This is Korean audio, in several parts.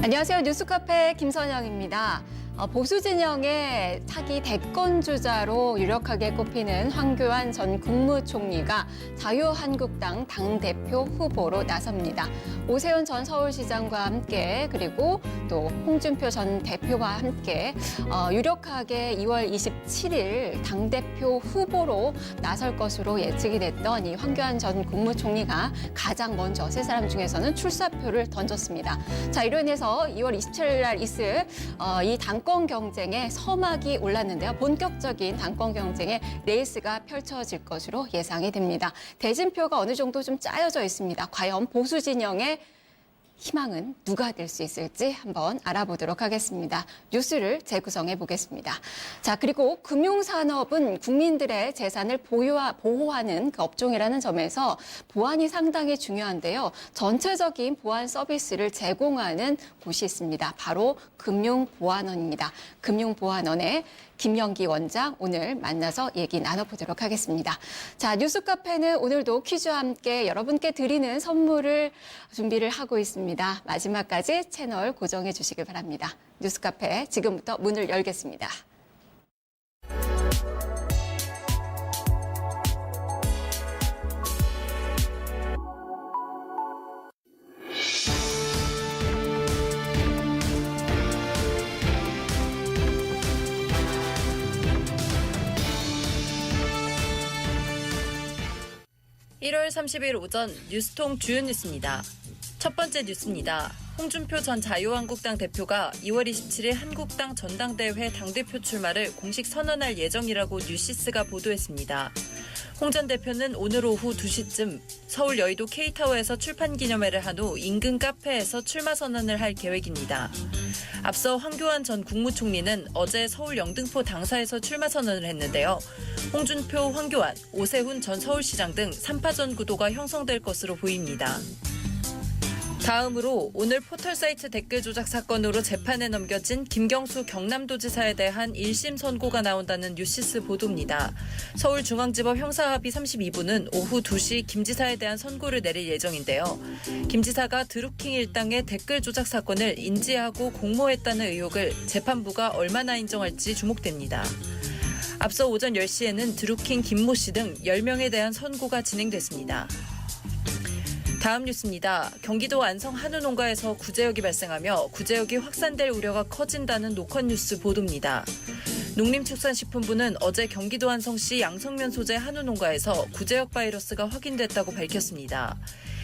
안녕하세요. 뉴스카페 김선영입니다. 보수 진영의 차기 대권주자로 유력하게 꼽히는 황교안 전 국무총리가 자유한국당 당대표 후보로 나섭니다. 오세훈 전 서울시장과 함께 그리고 또 홍준표 전 대표와 함께 유력하게 2월 27일 당대표 후보로 나설 것으로 예측이 됐던 이 황교안 전 국무총리가 가장 먼저 세 사람 중에서는 출사표를 던졌습니다. 자, 이로 인해서 2월 27일 날 있을 이 당권 경쟁에 서막이 올랐는데요. 본격적인 당권 경쟁에 레이스가 펼쳐질 것으로 예상이 됩니다. 대진표가 어느 정도 좀 짜여져 있습니다. 과연 보수 진영의 희망은 누가 될 수 있을지 한번 알아보도록 하겠습니다. 뉴스를 재구성해 보겠습니다. 자, 그리고 금융산업은 국민들의 재산을 보호하는 그 업종이라는 점에서 보안이 상당히 중요한데요. 전체적인 보안 서비스를 제공하는 곳이 있습니다. 바로 금융보안원입니다. 금융보안원의 김영기 원장 오늘 만나서 얘기 나눠보도록 하겠습니다. 자, 뉴스카페는 오늘도 퀴즈와 함께 여러분께 드리는 선물을 준비를 하고 있습니다. 마지막까지 채널 고정해 주시길 바랍니다. 뉴스카페 지금부터 문을 열겠습니다. (1월 30일) 오전 뉴스통 주요 뉴스입니다. 첫 번째 뉴스입니다. 홍준표 전 자유한국당 대표가 2월 27일 한국당 전당대회 당대표 출마를 공식 선언할 예정이라고 뉴시스가 보도했습니다. 홍 전 대표는 오늘 오후 2시쯤 서울 여의도 K타워에서 출판 기념회를 한 후 인근 카페에서 출마 선언을 할 계획입니다. 앞서 황교안 전 국무총리는 어제 서울 영등포 당사에서 출마 선언을 했는데요. 홍준표, 황교안, 오세훈 전 서울시장 등 3파전 구도가 형성될 것으로 보입니다. 다음으로 오늘 포털사이트 댓글 조작 사건으로 재판에 넘겨진 김경수 경남도지사에 대한 1심 선고가 나온다는 뉴시스 보도입니다. 서울중앙지법 형사합의 32부는 오후 2시 김 지사에 대한 선고를 내릴 예정인데요. 김 지사가 드루킹 일당의 댓글 조작 사건을 인지하고 공모했다는 의혹을 재판부가 얼마나 인정할지 주목됩니다. 앞서 오전 10시에는 드루킹 김모 씨 등 10명에 대한 선고가 진행됐습니다. 다음 뉴스입니다. 경기도 안성 한우 농가에서 구제역이 발생하며 구제역이 확산될 우려가 커진다는 노컷 뉴스 보도입니다. 농림축산식품부는 어제 경기도 안성시 양성면 소재 한우 농가에서 구제역 바이러스가 확인됐다고 밝혔습니다.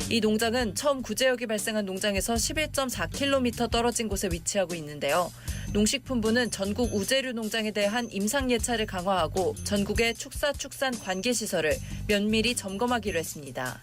이 농장은 처음 구제역이 발생한 농장에서 11.4km 떨어진 곳에 위치하고 있는데요. 농식품부는 전국 우제류 농장에 대한 임상 예찰을 강화하고 전국의 축산 관계시설을 면밀히 점검하기로 했습니다.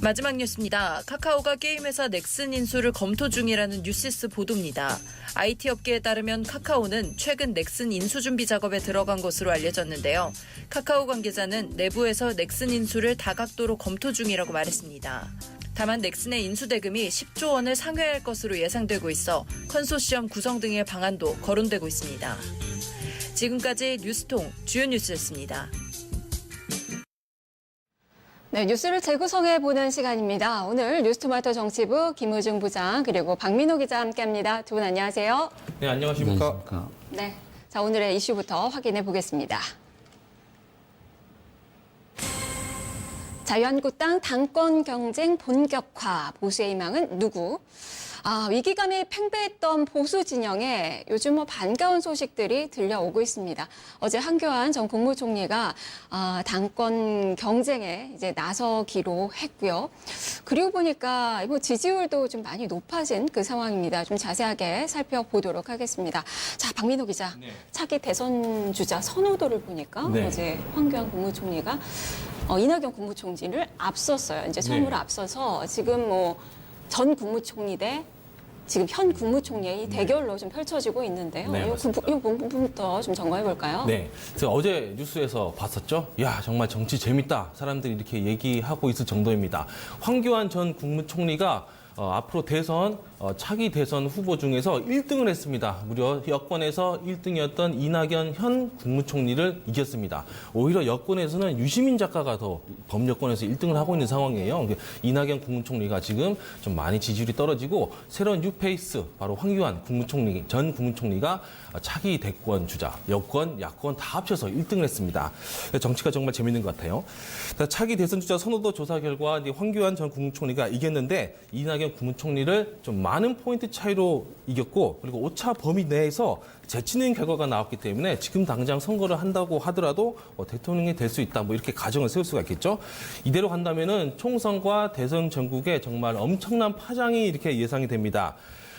마지막 뉴스입니다. 카카오가 게임회사 넥슨 인수를 검토 중이라는 뉴시스 보도입니다. IT 업계에 따르면 카카오는 최근 넥슨 인수 준비 작업에 들어간 것으로 알려졌는데요. 카카오 관계자는 내부에서 넥슨 인수를 다각도로 검토 중이라고 말했습니다. 다만 넥슨의 인수 대금이 10조 원을 상회할 것으로 예상되고 있어 컨소시엄 구성 등의 방안도 거론되고 있습니다. 지금까지 뉴스통 주요 뉴스였습니다. 네, 뉴스를 재구성해보는 시간입니다. 오늘 뉴스토마토 정치부 김우중 부장 그리고 박민호 기자 함께합니다. 두 분 안녕하세요. 네, 안녕하십니까. 네, 자 오늘의 이슈부터 확인해 보겠습니다. 자유한국당 당권 경쟁 본격화, 보수의 희망은 누구? 위기감이 팽배했던 보수 진영에 요즘 반가운 소식들이 들려오고 있습니다. 어제 황교안 전 국무총리가 당권 경쟁에 이제 나서기로 했고요. 그리고 보니까 지지율도 좀 많이 높아진 그 상황입니다. 좀 자세하게 살펴보도록 하겠습니다. 자, 박민호 기자, 네. 차기 대선 주자 선호도를 보니까 네. 어제 황교안 국무총리가 이낙연 국무총리를 앞섰어요. 이제 처음으로 네. 앞서서 지금 전 국무총리 대 지금 현 국무총리의 대결로 좀 펼쳐지고 있는데요. 네, 이 부분부터 좀 점검해 볼까요? 네, 제가 어제 뉴스에서 봤었죠. 야, 정말 정치 재밌다. 사람들이 이렇게 얘기하고 있을 정도입니다. 황교안 전 국무총리가 앞으로 대선 차기 대선 후보 중에서 1등을 했습니다. 무려 여권에서 1등이었던 이낙연 현 국무총리를 이겼습니다. 오히려 여권에서는 유시민 작가가 더 범여권에서 1등을 하고 있는 상황이에요. 이낙연 국무총리가 지금 좀 많이 지지율이 떨어지고 새로운 뉴페이스 바로 황교안 전 국무총리가 차기 대권 주자, 여권, 야권 다 합쳐서 1등을 했습니다. 정치가 정말 재밌는 것 같아요. 차기 대선 주자 선호도 조사 결과 황교안 전 국무총리가 이겼는데 이낙연 국무총리를 좀 많은 포인트 차이로 이겼고 그리고 오차 범위 내에서 제치는 결과가 나왔기 때문에 지금 당장 선거를 한다고 하더라도 대통령이 될 수 있다. 뭐 이렇게 가정을 세울 수가 있겠죠. 이대로 간다면은 총선과 대선 전국에 정말 엄청난 파장이 이렇게 예상이 됩니다.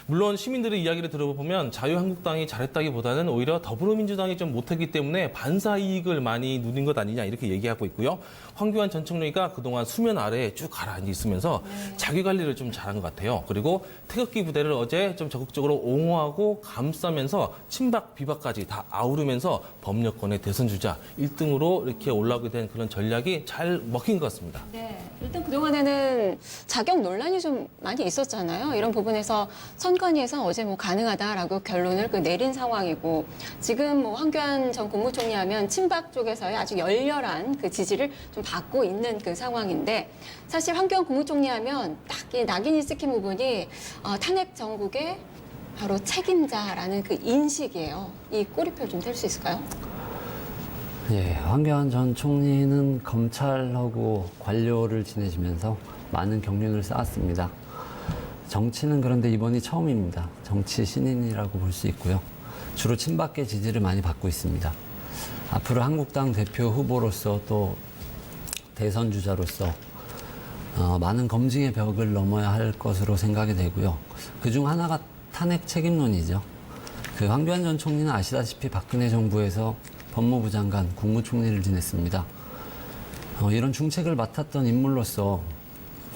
물론 시민들의 이야기를 들어보면 자유한국당이 잘했다기보다는 오히려 더불어민주당이 좀 못했기 때문에 반사 이익을 많이 누린 것 아니냐 이렇게 얘기하고 있고요. 황교안 전 총리가 그동안 수면 아래에 쭉 가라앉아 있으면서 자기 관리를 좀 잘한 것 같아요. 그리고 태극기 부대를 어제 좀 적극적으로 옹호하고 감싸면서 친박 비박까지 다 아우르면서 범여권의 대선 주자 1등으로 이렇게 올라오게 된 그런 전략이 잘 먹힌 것 같습니다. 네, 일단 그동안에는 자격 논란이 좀 많이 있었잖아요. 이런 부분에서 선관위에서 어제 뭐 가능하다라고 결론을 내린 상황이고 지금 뭐 황교안 전 국무총리 하면 친박 쪽에서의 아주 열렬한 그 지지를 좀 받고 있는 그 상황인데 사실 황교안 국무총리 하면 딱 이 낙인이 찍힌 부분이 탄핵 정국의 바로 책임자라는 그 인식이에요. 이 꼬리표 좀 뗄 수 있을까요? 예, 황교안 전 총리는 검찰하고 관료를 지내시면서 많은 경륜을 쌓았습니다. 정치는 그런데 이번이 처음입니다. 정치 신인이라고 볼 수 있고요. 주로 친박계 지지를 많이 받고 있습니다. 앞으로 한국당 대표 후보로서 또 대선 주자로서 많은 검증의 벽을 넘어야 할 것으로 생각이 되고요. 그중 하나가 탄핵 책임론이죠. 그 황교안 전 총리는 아시다시피 박근혜 정부에서 법무부 장관, 국무총리를 지냈습니다. 이런 중책을 맡았던 인물로서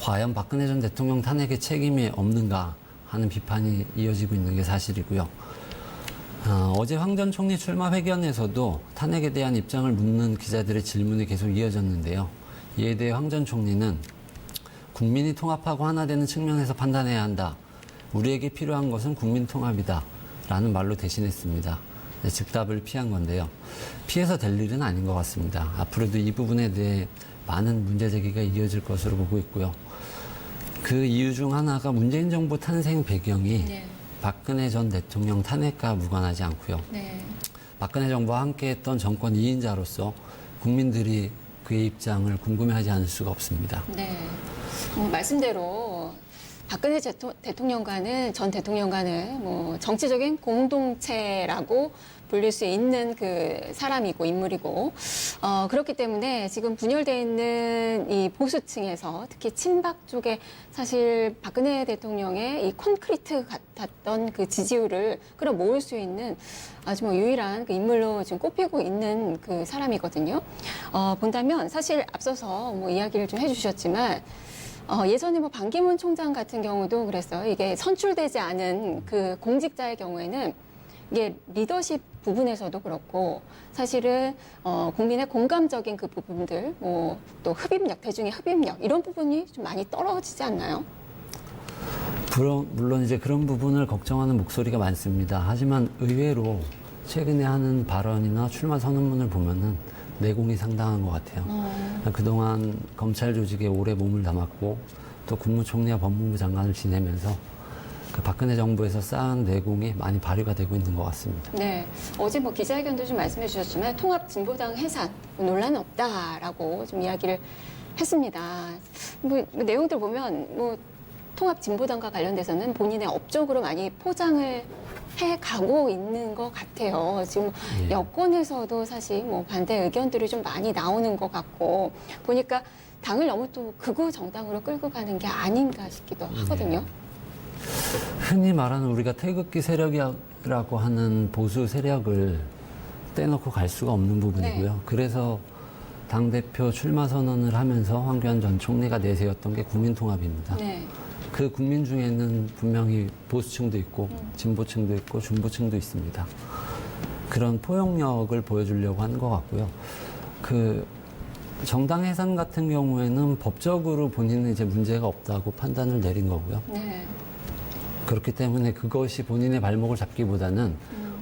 과연 박근혜 전 대통령 탄핵의 책임이 없는가 하는 비판이 이어지고 있는 게 사실이고요. 어제 황 전 총리 출마 회견에서도 탄핵에 대한 입장을 묻는 기자들의 질문이 계속 이어졌는데요. 이에 대해 황 전 총리는 국민이 통합하고 하나 되는 측면에서 판단해야 한다. 우리에게 필요한 것은 국민 통합이다. 라는 말로 대신했습니다. 즉답을 피한 건데요. 피해서 될 일은 아닌 것 같습니다. 앞으로도 이 부분에 대해 많은 문제 제기가 이어질 것으로 보고 있고요. 그 이유 중 하나가 문재인 정부 탄생 배경이 박근혜 전 대통령 탄핵과 무관하지 않고요. 박근혜 정부와 함께했던 정권 2인자로서 국민들이 그의 입장을 궁금해하지 않을 수가 없습니다. 네. 말씀대로 박근혜 대통령과는 전 대통령과는 뭐 정치적인 공동체라고 불릴 수 있는 그 사람이고 인물이고 그렇기 때문에 지금 분열돼 있는 이 보수층에서 특히 친박 쪽에 사실 박근혜 대통령의 이 콘크리트 같았던 그 지지율을 끌어모을 수 있는 아주 뭐 유일한 그 인물로 지금 꼽히고 있는 그 사람이거든요. 본다면 사실 앞서서 뭐 이야기를 좀 해주셨지만. 예전에 뭐 반기문 총장 같은 경우도 그랬어요. 이게 선출되지 않은 그 공직자의 경우에는 이게 리더십 부분에서도 그렇고 사실은 국민의 공감적인 그 부분들, 뭐 또 흡입력, 대중의 흡입력 이런 부분이 좀 많이 떨어지지 않나요? 물론 이제 그런 부분을 걱정하는 목소리가 많습니다. 하지만 의외로 최근에 하는 발언이나 출마 선언문을 보면은 내공이 상당한 것 같아요. 그동안 검찰 조직에 오래 몸을 담았고 또 국무총리와 법무부 장관을 지내면서 그 박근혜 정부에서 쌓은 내공이 많이 발휘가 되고 있는 것 같습니다. 네. 어제 뭐 기자회견도 좀 말씀해 주셨지만 통합진보당 해산 논란은 없다라고 좀 이야기를 했습니다. 뭐 내용들 보면 뭐 통합진보당과 관련돼서는 본인의 업적으로 많이 포장을 해가고 있는 것 같아요. 지금 여권에서도 사실 뭐 반대 의견들이 좀 많이 나오는 것 같고 보니까 당을 너무 또 극우 정당으로 끌고 가는 게 아닌가 싶기도 하거든요. 흔히 말하는 우리가 태극기 세력이라고 하는 보수 세력을 떼놓고 갈 수가 없는 부분이고요. 그래서 당대표 출마 선언을 하면서 황교안 전 총리가 내세웠던 게 국민통합입니다. 그 국민 중에는 분명히 보수층도 있고 진보층도 있고 중보층도 있습니다. 그런 포용력을 보여주려고 하는 것 같고요. 그 정당 해산 같은 경우에는 법적으로 본인은 이제 문제가 없다고 판단을 내린 거고요. 그렇기 때문에 그것이 본인의 발목을 잡기보다는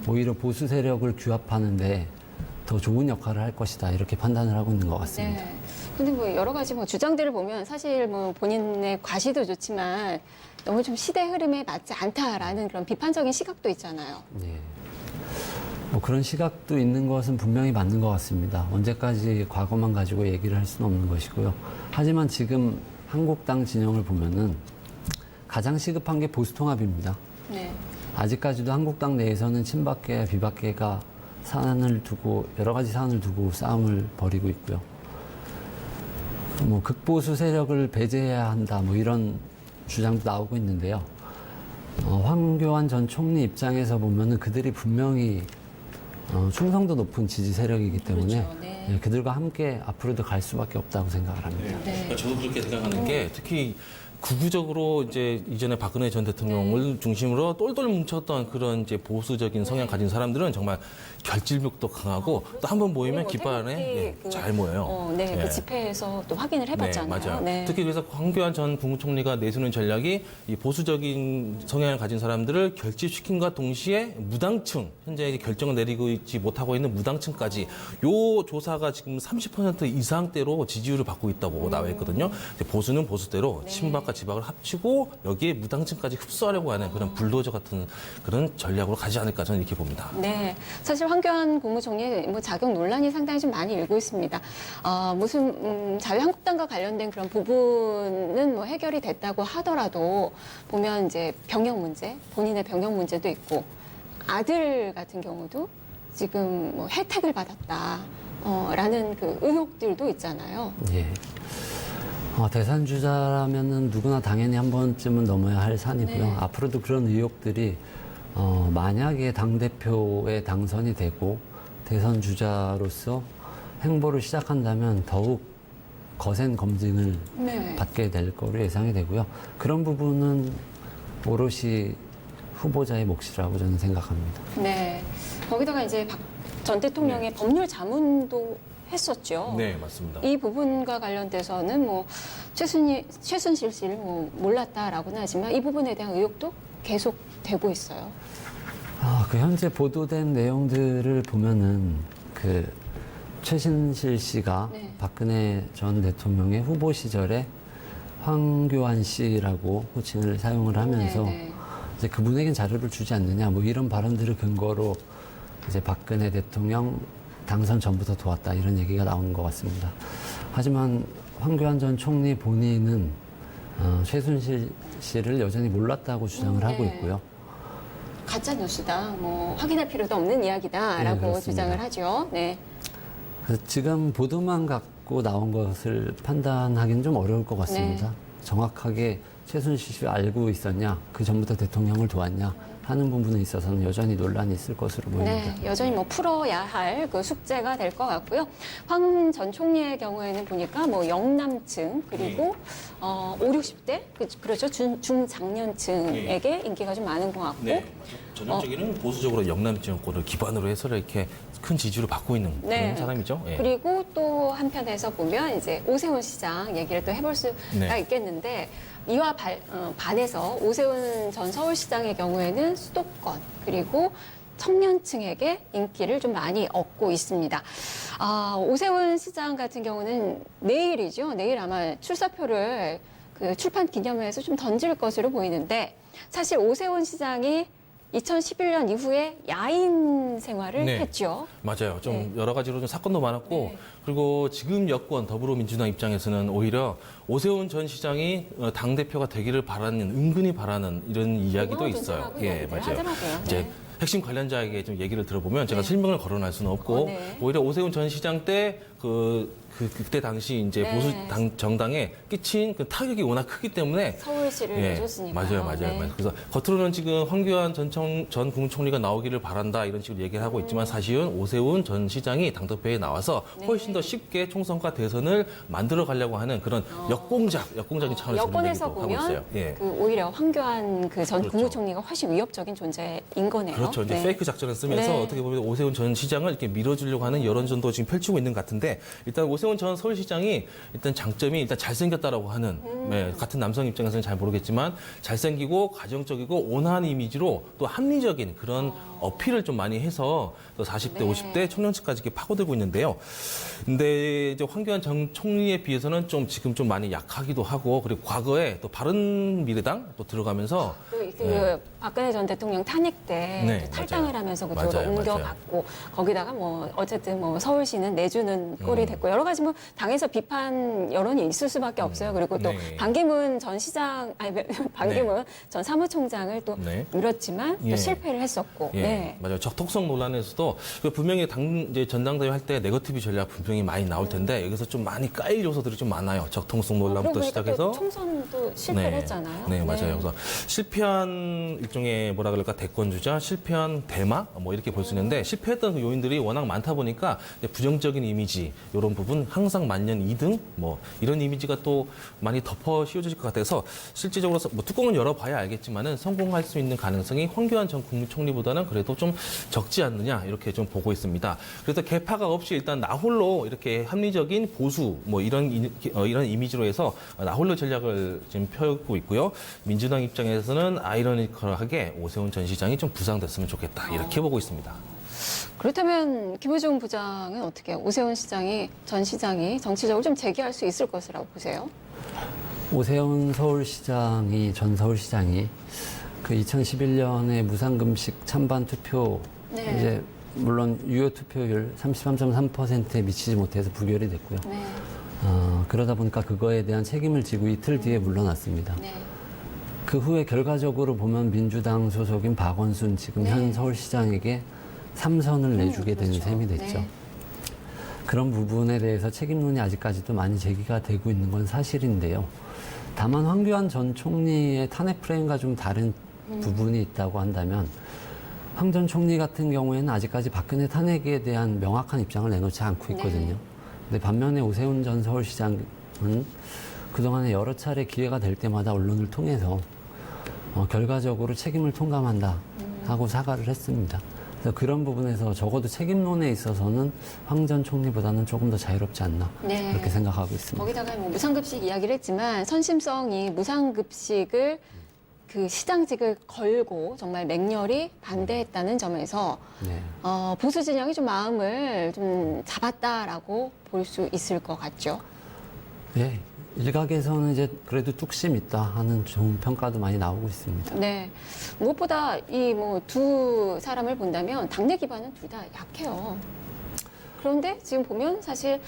오히려 보수 세력을 규합하는데 더 좋은 역할을 할 것이다 이렇게 판단을 하고 있는 것 같습니다. 네. 근데 뭐 여러 가지 뭐 주장들을 보면 사실 뭐 본인의 과시도 좋지만 너무 좀 시대 흐름에 맞지 않다라는 그런 비판적인 시각도 있잖아요. 예. 뭐 그런 시각도 있는 것은 분명히 맞는 것 같습니다. 언제까지 과거만 가지고 얘기를 할 수는 없는 것이고요. 하지만 지금 한국당 진영을 보면은 가장 시급한 게 보수통합입니다. 네. 아직까지도 한국당 내에서는 친박계, 비박계가 여러 가지 사안을 두고 싸움을 벌이고 있고요. 뭐 극보수 세력을 배제해야 한다, 뭐 이런 주장도 나오고 있는데요. 황교안 전 총리 입장에서 보면은 그들이 분명히 충성도 높은 지지 세력이기 때문에 그렇죠. 네. 예, 그들과 함께 앞으로도 갈 수밖에 없다고 생각을 합니다. 네. 저도 그렇게 생각하는 게 특히 극우적으로 이제 이전에 박근혜 전 대통령을 중심으로 똘똘 뭉쳤던 그런 이제 보수적인 성향 가진 사람들은 정말 결집력도 강하고 또 한 번 모이면 깃발에 잘 모여요. 네, 예. 그 집회에서 또 확인을 해봤잖아요. 네, 맞아요. 네. 특히 그래서 황교안 전 국무총리가 내세우는 전략이 이 보수적인 성향을 가진 사람들을 결집시킨과 동시에 무당층, 현재 결정을 내리고 있지 못하고 있는 무당층까지 요 조사가 지금 30% 이상대로 지지율을 받고 있다고 나와 있거든요. 이제 보수는 보수대로 친박과 지박을 합치고 여기에 무당층까지 흡수하려고 하는 그런 불도저 같은 그런 전략으로 가지 않을까 저는 이렇게 봅니다. 네, 사실 황교안 국무총리 뭐 자격 논란이 상당히 좀 많이 일고 있습니다. 무슨 자유한국당과 관련된 그런 부분은 뭐 해결이 됐다고 하더라도 보면 이제 병역 문제, 본인의 병역 문제도 있고 아들 같은 경우도 지금 뭐 혜택을 받았다. 라는 그 의혹들도 있잖아요. 예. 대선 주자라면은 누구나 당연히 한 번쯤은 넘어야 할 산이고요. 네. 앞으로도 그런 의혹들이 만약에 당대표에 당선이 되고 대선 주자로서 행보를 시작한다면 더욱 거센 검증을 네. 받게 될 거로 예상이 되고요. 그런 부분은 오롯이 후보자의 몫이라고 저는 생각합니다. 네. 거기다가 이제 박 전 대통령의 법률 자문도 했었죠. 네, 맞습니다. 이 부분과 관련돼서는 뭐 최순실 씨를 뭐 몰랐다라고는 하지만 이 부분에 대한 의혹도 계속 되고 있어요. 그 현재 보도된 내용들을 보면은 그 최순실 씨가 네. 박근혜 전 대통령의 후보 시절에 황교안 씨라고 호칭을 사용을 하면서 네, 네. 이제 그분에겐 자료를 주지 않느냐 뭐 이런 발언들을 근거로 이제 박근혜 대통령 당선 전부터 도왔다 이런 얘기가 나오는 것 같습니다. 하지만 황교안 전 총리 본인은 최순실 씨를 여전히 몰랐다고 주장을 네. 하고 있고요. 가짜 뉴스다. 뭐 확인할 필요도 없는 이야기다라고 그렇습니다. 주장을 하죠. 네. 그래서 지금 보도만 갖고 나온 것을 판단하기는 좀 어려울 것 같습니다. 네. 정확하게 최순실 씨를 알고 있었냐, 그 전부터 대통령을 도왔냐 하는 부분에 있어서는 여전히 논란이 있을 것으로 보입니다. 네, 여전히 뭐 풀어야 할 그 숙제가 될 것 같고요. 황 전 총리의 경우에는 보니까 뭐 영남층 그리고 5, 60대 그렇죠 중장년층에게 인기가 좀 많은 것 같고 네, 전형적인 보수적으로 영남지역권을 기반으로 해서 이렇게 큰 지지를 받고 있는 그런 네. 사람이죠. 예. 그리고 또 한편에서 보면 이제 오세훈 시장 얘기를 또 해볼 수가 네. 있겠는데 이와 반해서 오세훈 전 서울시장의 경우에는 수도권 그리고 청년층에게 인기를 좀 많이 얻고 있습니다. 오세훈 시장 같은 경우는 내일이죠. 내일 아마 출사표를 그 출판 기념회에서 좀 던질 것으로 보이는데 사실 오세훈 시장이 2011년 이후에 야인 생활을 네. 했죠. 맞아요. 좀 네. 여러 가지로 좀 사건도 많았고 네. 그리고 지금 여권 더불어민주당 입장에서는 오히려 오세훈 전 시장이 당 대표가 되기를 바라는 은근히 바라는 이런 이야기도 있어요. 예, 맞아요. 하더라고요. 이제 네. 핵심 관련자에게 좀 얘기를 들어보면 제가 네. 실명을 거론할 수는 없고 네. 오히려 오세훈 전 시장 때 그때 당시 이제 네. 보수 정당에 끼친 그 타격이 워낙 크기 때문에 서울시를 내줬으니까. 맞아요. 네. 그래서 겉으로는 지금 황교안 전 국무총리가 나오기를 바란다 이런 식으로 얘기를 하고 있지만 사실은 오세훈 전 시장이 당대표에 나와서 훨씬 더 쉽게 총선과 대선을 만들어 가려고 하는 그런 역공적인 차원에서 여권에서 하고 있어요. 보면 예. 그 오히려 황교안 그 전 그렇죠. 국무총리가 훨씬 위협적인 존재인 거네요. 그렇죠. 이제 네. 페이크 작전을 쓰면서 네. 어떻게 보면 오세훈 전 시장을 이렇게 밀어주려고 하는 여론전도 지금 펼치고 있는 것 같은데 있는데 일단 오세훈 전 서울시장이 일단 장점이 일단 잘생겼다라고 하는 네, 같은 남성 입장에서는 잘 모르겠지만 잘생기고 가정적이고 온화한 이미지로 또 합리적인 그런 어필을 좀 많이 해서 또 40대, 네. 50대 청년층까지 이렇게 파고들고 있는데요. 근데 이제 황교안 전 총리에 비해서는 좀 지금 좀 많이 약하기도 하고 그리고 과거에 또 바른미래당 또 들어가면서 박근혜 전 대통령 탄핵 때 네, 또 탈당을 맞아요. 하면서 그쪽으로 맞아요, 옮겨갔고 거기다가 뭐 어쨌든 뭐 서울시는 내주는 꼴이 됐고 여러 가지 뭐 당에서 비판 여론이 있을 수밖에 없어요. 그리고 또 네. 반기문 전 시장 아니 반기문 전 사무총장을 또 네. 밀었지만 또 예. 실패를 했었고. 예, 네. 맞아요. 적톡성 논란에서도 그 분명히 이제 전당대회 할 때 네거티브 전략 분명히 많이 나올 텐데 여기서 좀 많이 까일 요소들이 좀 많아요. 적통성 논란부터 그러고 보니까 시작해서 또 총선도 실패를 했잖아요. 네, 맞아요. 그래서 실패한 일종의 뭐라 그럴까 대권주자, 실패한 대마 뭐 이렇게 볼 수 있는데 실패했던 그 요인들이 워낙 많다 보니까 이제 부정적인 이미지 이런 부분 항상 만년 2등 뭐 이런 이미지가 또 많이 덮어 씌워질 것 같아서 실질적으로 뭐 뚜껑은 열어봐야 알겠지만은 성공할 수 있는 가능성이 황교안 전 국무총리보다는 그래도 좀 적지 않느냐 이렇게 좀 보고 있습니다. 그래서 개파가 없이 일단 나홀로 이렇게 합리적인 보수 뭐 이런 이미지로 해서 나홀로 전략을 지금 펴고 있고요. 민주당 입장에서는 아이러니컬하게 오세훈 전 시장이 좀 부상됐으면 좋겠다 이렇게 보고 있습니다. 그렇다면 김호중 부장은 어떻게 오세훈 전 시장이 정치적으로 좀 재기할 수 있을 것이라고 보세요? 오세훈 전 서울시장이 그 2011년에 무상급식 찬반 투표 네. 이제 물론 유효 투표율 33.3%에 미치지 못해서 부결이 됐고요. 네. 그러다 보니까 그거에 대한 책임을 지고 이틀 뒤에 물러났습니다. 네. 그 후에 결과적으로 보면 민주당 소속인 박원순 지금 네. 현 서울시장에게 3선을 내주게 되는 그렇죠. 셈이 됐죠. 네. 그런 부분에 대해서 책임론이 아직까지도 많이 제기가 되고 있는 건 사실인데요. 다만 황교안 전 총리의 탄핵 프레임과 좀 다른 부분이 있다고 한다면 황 전 총리 같은 경우에는 아직까지 박근혜 탄핵에 대한 명확한 입장을 내놓지 않고 있거든요. 네. 근데 반면에 오세훈 전 서울시장은 그동안에 여러 차례 기회가 될 때마다 언론을 통해서 결과적으로 책임을 통감한다 하고 사과를 했습니다. 그래서 그런 부분에서 적어도 책임론에 있어서는 황 전 총리보다는 조금 더 자유롭지 않나 네. 그렇게 생각하고 있습니다. 거기다가 뭐 무상급식 이야기를 했지만 선심성이 무상급식을 그 시장직을 걸고 정말 맹렬히 반대했다는 점에서 네. 보수 진영이 좀 마음을 좀 잡았다라고 볼 수 있을 것 같죠. 네. 일각에서는 이제 그래도 뚝심 있다 하는 좋은 평가도 많이 나오고 있습니다. 네. 무엇보다 이 뭐 두 사람을 본다면 당내 기반은 둘 다 약해요. 그런데 지금 보면 사실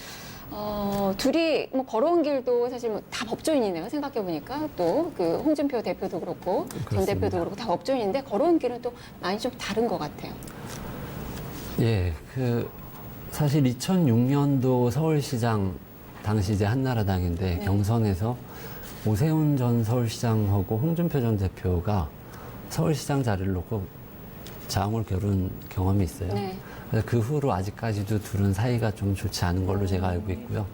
둘이 뭐 걸어온 길도 사실 뭐 다 법조인이네요. 생각해 보니까 또 그 홍준표 대표도 그렇고 전 그렇습니다. 대표도 그렇고 다 법조인인데 걸어온 길은 또 많이 좀 다른 것 같아요. 예, 사실 2006년도 서울시장 당시 이제 한나라당인데 네. 경선에서 오세훈 전 서울시장하고 홍준표 전 대표가 서울시장 자리를 놓고 자웅을 겨룬 경험이 있어요. 네. 그래서 그 후로 아직까지도 둘은 사이가 좀 좋지 않은 걸로 제가 알고 있고요.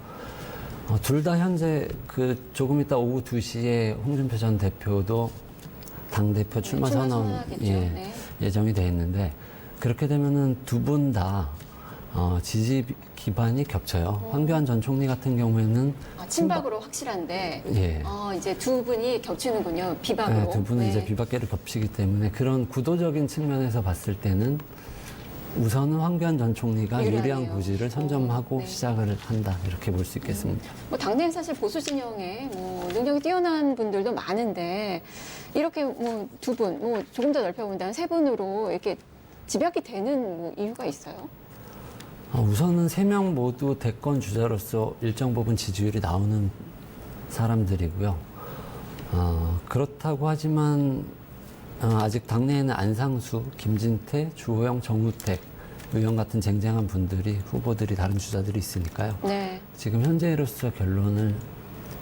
둘 다 현재 조금 이따 오후 2시에 홍준표 전 대표도 당대표 출마 출마 선언 선언하겠죠. 네. 예정이 돼 있는데 그렇게 되면은 두 분 다 지지 기반이 겹쳐요. 황교안 전 총리 같은 경우에는 친박으로 확실한데 예. 이제 두 분이 겹치는군요. 비박으로. 네, 두 분은 네. 이제 비박계를 겹치기 때문에 그런 구도적인 측면에서 봤을 때는 우선은 황교안 전 총리가 유리한 유리하네요. 고지를 선점하고 네. 시작을 한다 이렇게 볼 수 있겠습니다. 뭐 당내에 사실 보수 진영에 뭐 능력이 뛰어난 분들도 많은데 이렇게 뭐 두 분, 뭐 조금 더 넓혀본다면 세 분으로 이렇게 집약이 되는 뭐 이유가 있어요? 우선은 세 명 모두 대권 주자로서 일정 부분 지지율이 나오는 사람들이고요. 그렇다고 하지만 아직 당내에는 안상수, 김진태, 주호영, 정우택 의원 같은 쟁쟁한 분들이 후보들이 다른 주자들이 있으니까요. 네. 지금 현재로서 결론을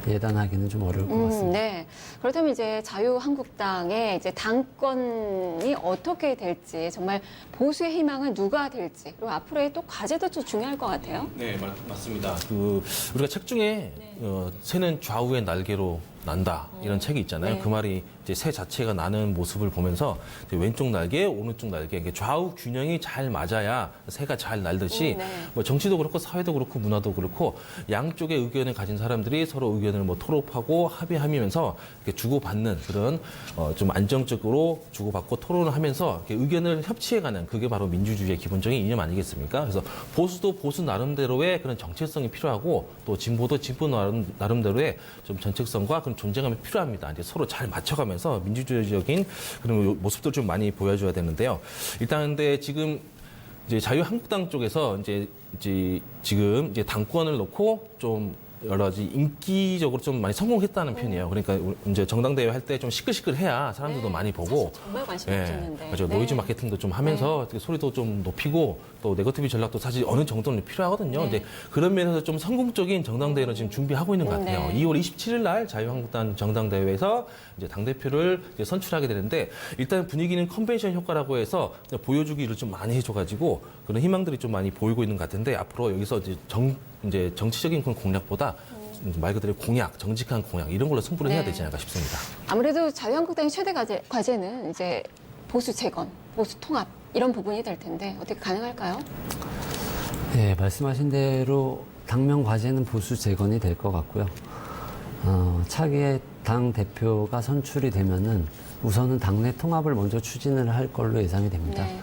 예단하기는 좀 어려울 것 같습니다. 네. 그렇다면 이제 자유한국당의 이제 당권이 어떻게 될지 정말 보수의 희망은 누가 될지 그리고 앞으로의 또 과제도 좀 중요할 것 같아요. 네, 맞습니다. 우리가 책 중에 새는 좌우의 날개로 난다 이런 책이 있잖아요. 네. 그 말이 이제 새 자체가 나는 모습을 보면서 이제 왼쪽 날개, 오른쪽 날개 이게 좌우 균형이 잘 맞아야 새가 잘 날듯이 네. 뭐 정치도 그렇고 사회도 그렇고 문화도 그렇고 양쪽의 의견을 가진 사람들이 서로 의견을 뭐 토론하고 합의하면서 이렇게 주고받는 그런 좀 안정적으로 주고받고 토론을 하면서 이렇게 의견을 협치해가는 그게 바로 민주주의의 기본적인 이념 아니겠습니까? 그래서 보수도 보수 나름대로의 그런 정체성이 필요하고 또 진보도 진보 나름대로의 좀 정체성과 그런 존재감이 필요합니다. 이제 서로 잘 맞춰가면서 민주주의적인 그런 모습도 좀 많이 보여줘야 되는데요. 일단 근데 지금 이제 자유한국당 쪽에서 이제 지금 이제 당권을 놓고 좀 여러 가지 인기적으로 좀 많이 성공했다는 편이에요. 그러니까 이제 전당대회 할 때 좀 시끌시끌해야 사람들도 네, 많이 보고, 사실 정말 관심 없었는데. 맞아요. 네. 노이즈 마케팅도 좀 하면서 어떻게 소리도 좀 높이고 또 네거티브 전략도 사실 어느 정도는 필요하거든요. 네. 근데 그런 면에서 좀 성공적인 전당대회를 지금 준비하고 있는 것 같아요. 네. 2월 27일 날 자유한국당 전당대회에서 이제 당대표를 이제 선출하게 되는데 일단 분위기는 컨벤션 효과라고 해서 보여주기를 좀 많이 해줘가지고 그런 희망들이 좀 많이 보이고 있는 것 같은데 앞으로 여기서 이제 정치적인 그런 공략보다 말 그대로 공약, 정직한 공약 이런 걸로 승부를 해야 네. 되지 않을까 싶습니다. 아무래도 자유한국당의 최대 과제는 이제 보수 재건, 보수 통합 이런 부분이 될 텐데 어떻게 가능할까요? 네, 말씀하신 대로 당면 과제는 보수 재건이 될 것 같고요. 차기의 당 대표가 선출이 되면은 우선은 당내 통합을 먼저 추진을 할 걸로 예상이 됩니다. 네.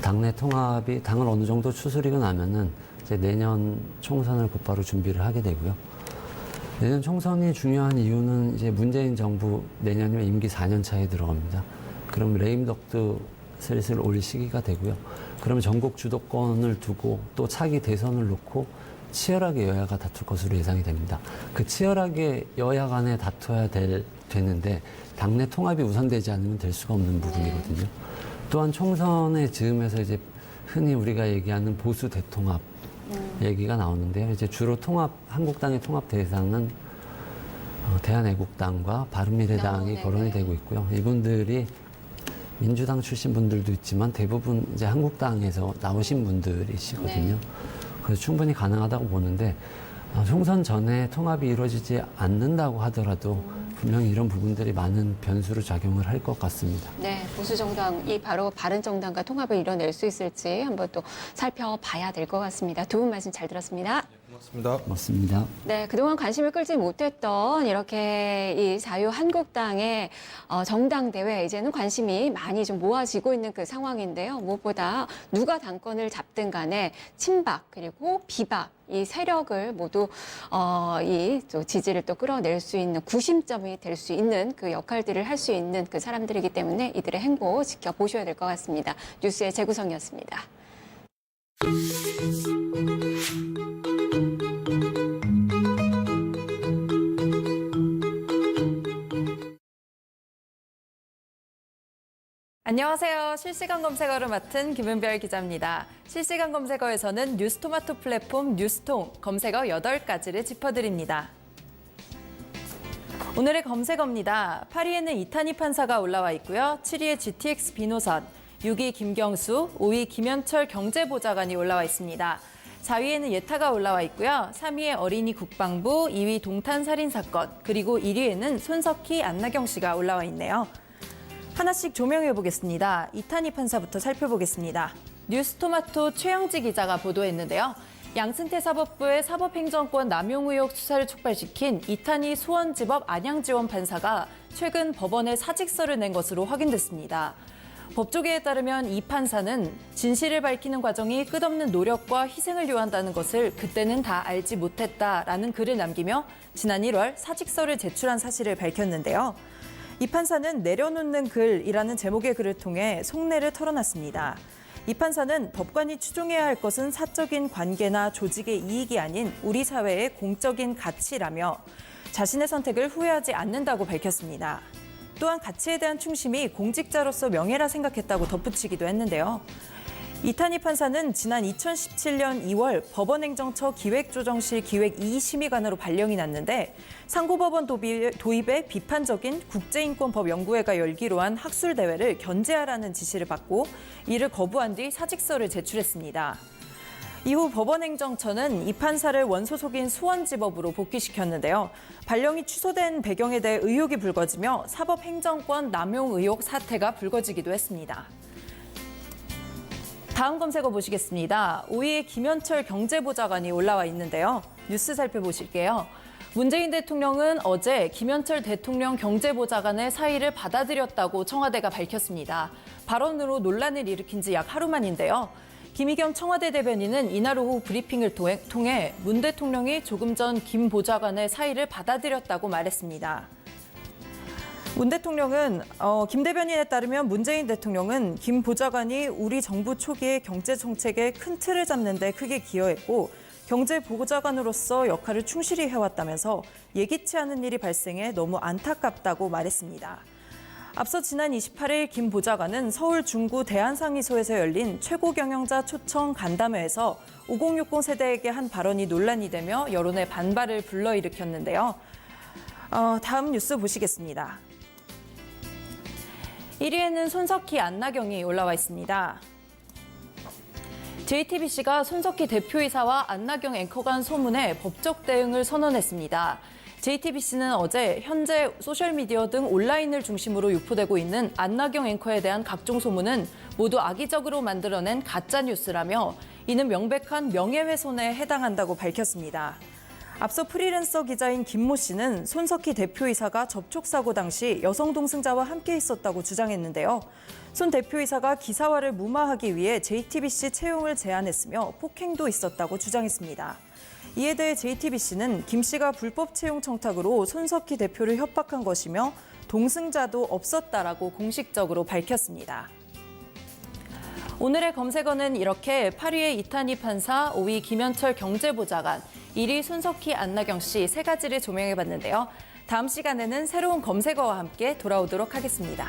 당내 통합이 당을 어느 정도 추스리고 나면은 이제 내년 총선을 곧바로 준비를 하게 되고요. 내년 총선이 중요한 이유는 이제 문재인 정부 내년이면 임기 4년 차에 들어갑니다. 그럼 레임덕도 슬슬 올 시기가 되고요. 그러면 전국 주도권을 두고 또 차기 대선을 놓고 치열하게 여야가 다툴 것으로 예상이 됩니다. 그 치열하게 여야 간에 다퉈야 되는데 당내 통합이 우선되지 않으면 될 수가 없는 부분이거든요. 또한 총선의 즈음에서 이제 흔히 우리가 얘기하는 보수 대통합 얘기가 나오는데요. 이제 주로 한국당의 통합 대상은 대한애국당과 바른미래당이 네, 거론이 네. 되고 있고요. 이분들이 민주당 출신 분들도 있지만 대부분 이제 한국당에서 나오신 분들이시거든요. 네. 그래서 충분히 가능하다고 보는데 총선 전에 통합이 이루어지지 않는다고 하더라도 분명히 이런 부분들이 많은 변수로 작용을 할 것 같습니다. 네, 보수 정당이 바로 바른 정당과 통합을 이뤄낼 수 있을지 한번 또 살펴봐야 될 것 같습니다. 두 분 말씀 잘 들었습니다. 고맙습니다. 맞습니다. 네, 그동안 관심을 끌지 못했던 이렇게 이 자유한국당의 정당대회 이제는 관심이 많이 좀 모아지고 있는 그 상황인데요. 무엇보다 누가 당권을 잡든 간에 친박 그리고 비박 이 세력을 모두 이 또 지지를 또 끌어낼 수 있는 구심점이 될 수 있는 그 역할들을 할 수 있는 그 사람들이기 때문에 이들의 행보 지켜보셔야 될 것 같습니다. 뉴스의 재구성이었습니다. 안녕하세요. 실시간 검색어를 맡은 김은별 기자입니다. 실시간 검색어에서는 뉴스토마토 플랫폼 뉴스통 검색어 8가지를 짚어드립니다. 오늘의 검색어입니다. 8위에는 이탄희 판사가 올라와 있고요. 7위에 GTX 비노선, 6위 김경수, 5위 김현철 경제보좌관이 올라와 있습니다. 4위에는 예타가 올라와 있고요. 3위에 어린이 국방부, 2위 동탄 살인사건, 그리고 1위에는 손석희, 안나경 씨가 올라와 있네요. 하나씩 조명해 보겠습니다. 이탄희 판사부터 살펴보겠습니다. 뉴스토마토 최영지 기자가 보도했는데요. 양승태 사법부의 사법행정권 남용 의혹 수사를 촉발시킨 이탄희 수원지법 안양지원 판사가 최근 법원에 사직서를 낸 것으로 확인됐습니다. 법조계에 따르면 이 판사는 진실을 밝히는 과정이 끝없는 노력과 희생을 요한다는 것을 그때는 다 알지 못했다라는 글을 남기며 지난 1월 사직서를 제출한 사실을 밝혔는데요. 이 판사는 내려놓는 글이라는 제목의 글을 통해 속내를 털어놨습니다. 이 판사는 법관이 추종해야 할 것은 사적인 관계나 조직의 이익이 아닌 우리 사회의 공적인 가치라며 자신의 선택을 후회하지 않는다고 밝혔습니다. 또한 가치에 대한 충심이 공직자로서 명예라 생각했다고 덧붙이기도 했는데요. 이탄희 판사는 지난 2017년 2월 법원행정처 기획조정실 기획 2심의관으로 발령이 났는데 상고법원 도입에 비판적인 국제인권법 연구회가 열기로 한 학술대회를 견제하라는 지시를 받고 이를 거부한 뒤 사직서를 제출했습니다. 이후 법원행정처는 이 판사를 원소속인 수원지법으로 복귀시켰는데요. 발령이 취소된 배경에 대해 의혹이 불거지며 사법행정권 남용 의혹 사태가 불거지기도 했습니다. 다음 검색어 보시겠습니다. 5위에 김현철 경제보좌관이 올라와 있는데요. 뉴스 살펴보실게요. 문재인 대통령은 어제 김현철 대통령 경제보좌관의 사의를 받아들였다고 청와대가 밝혔습니다. 발언으로 논란을 일으킨 지 약 하루 만인데요. 김의겸 청와대 대변인은 이날 오후 브리핑을 통해 문 대통령이 조금 전 김 보좌관의 사의를 받아들였다고 말했습니다. 문 대통령은 김 대변인에 따르면 문재인 대통령은 김 보좌관이 우리 정부 초기의 경제 정책의 큰 틀을 잡는 데 크게 기여했고 경제보좌관으로서 역할을 충실히 해왔다면서 예기치 않은 일이 발생해 너무 안타깝다고 말했습니다. 앞서 지난 28일 김 보좌관은 서울 중구 대한상의소에서 열린 최고경영자 초청 간담회에서 5060 세대에게 한 발언이 논란이 되며 여론의 반발을 불러일으켰는데요. 다음 뉴스 보시겠습니다. 1위에는 손석희, 안나경이 올라와 있습니다. JTBC가 손석희 대표이사와 안나경 앵커 간 소문에 법적 대응을 선언했습니다. JTBC는 어제 현재 소셜미디어 등 온라인을 중심으로 유포되고 있는 안나경 앵커에 대한 각종 소문은 모두 악의적으로 만들어낸 가짜뉴스라며 이는 명백한 명예훼손에 해당한다고 밝혔습니다. 앞서 프리랜서 기자인 김모 씨는 손석희 대표이사가 접촉사고 당시 여성 동승자와 함께 있었다고 주장했는데요. 손 대표이사가 기사화를 무마하기 위해 JTBC 채용을 제안했으며 폭행도 있었다고 주장했습니다. 이에 대해 JTBC는 김 씨가 불법 채용 청탁으로 손석희 대표를 협박한 것이며 동승자도 없었다라고 공식적으로 밝혔습니다. 오늘의 검색어는 이렇게 8위에 이탄희 판사, 5위 김현철 경제보좌관, 1위 손석희, 안나경 씨 세 가지를 조명해봤는데요. 다음 시간에는 새로운 검색어와 함께 돌아오도록 하겠습니다.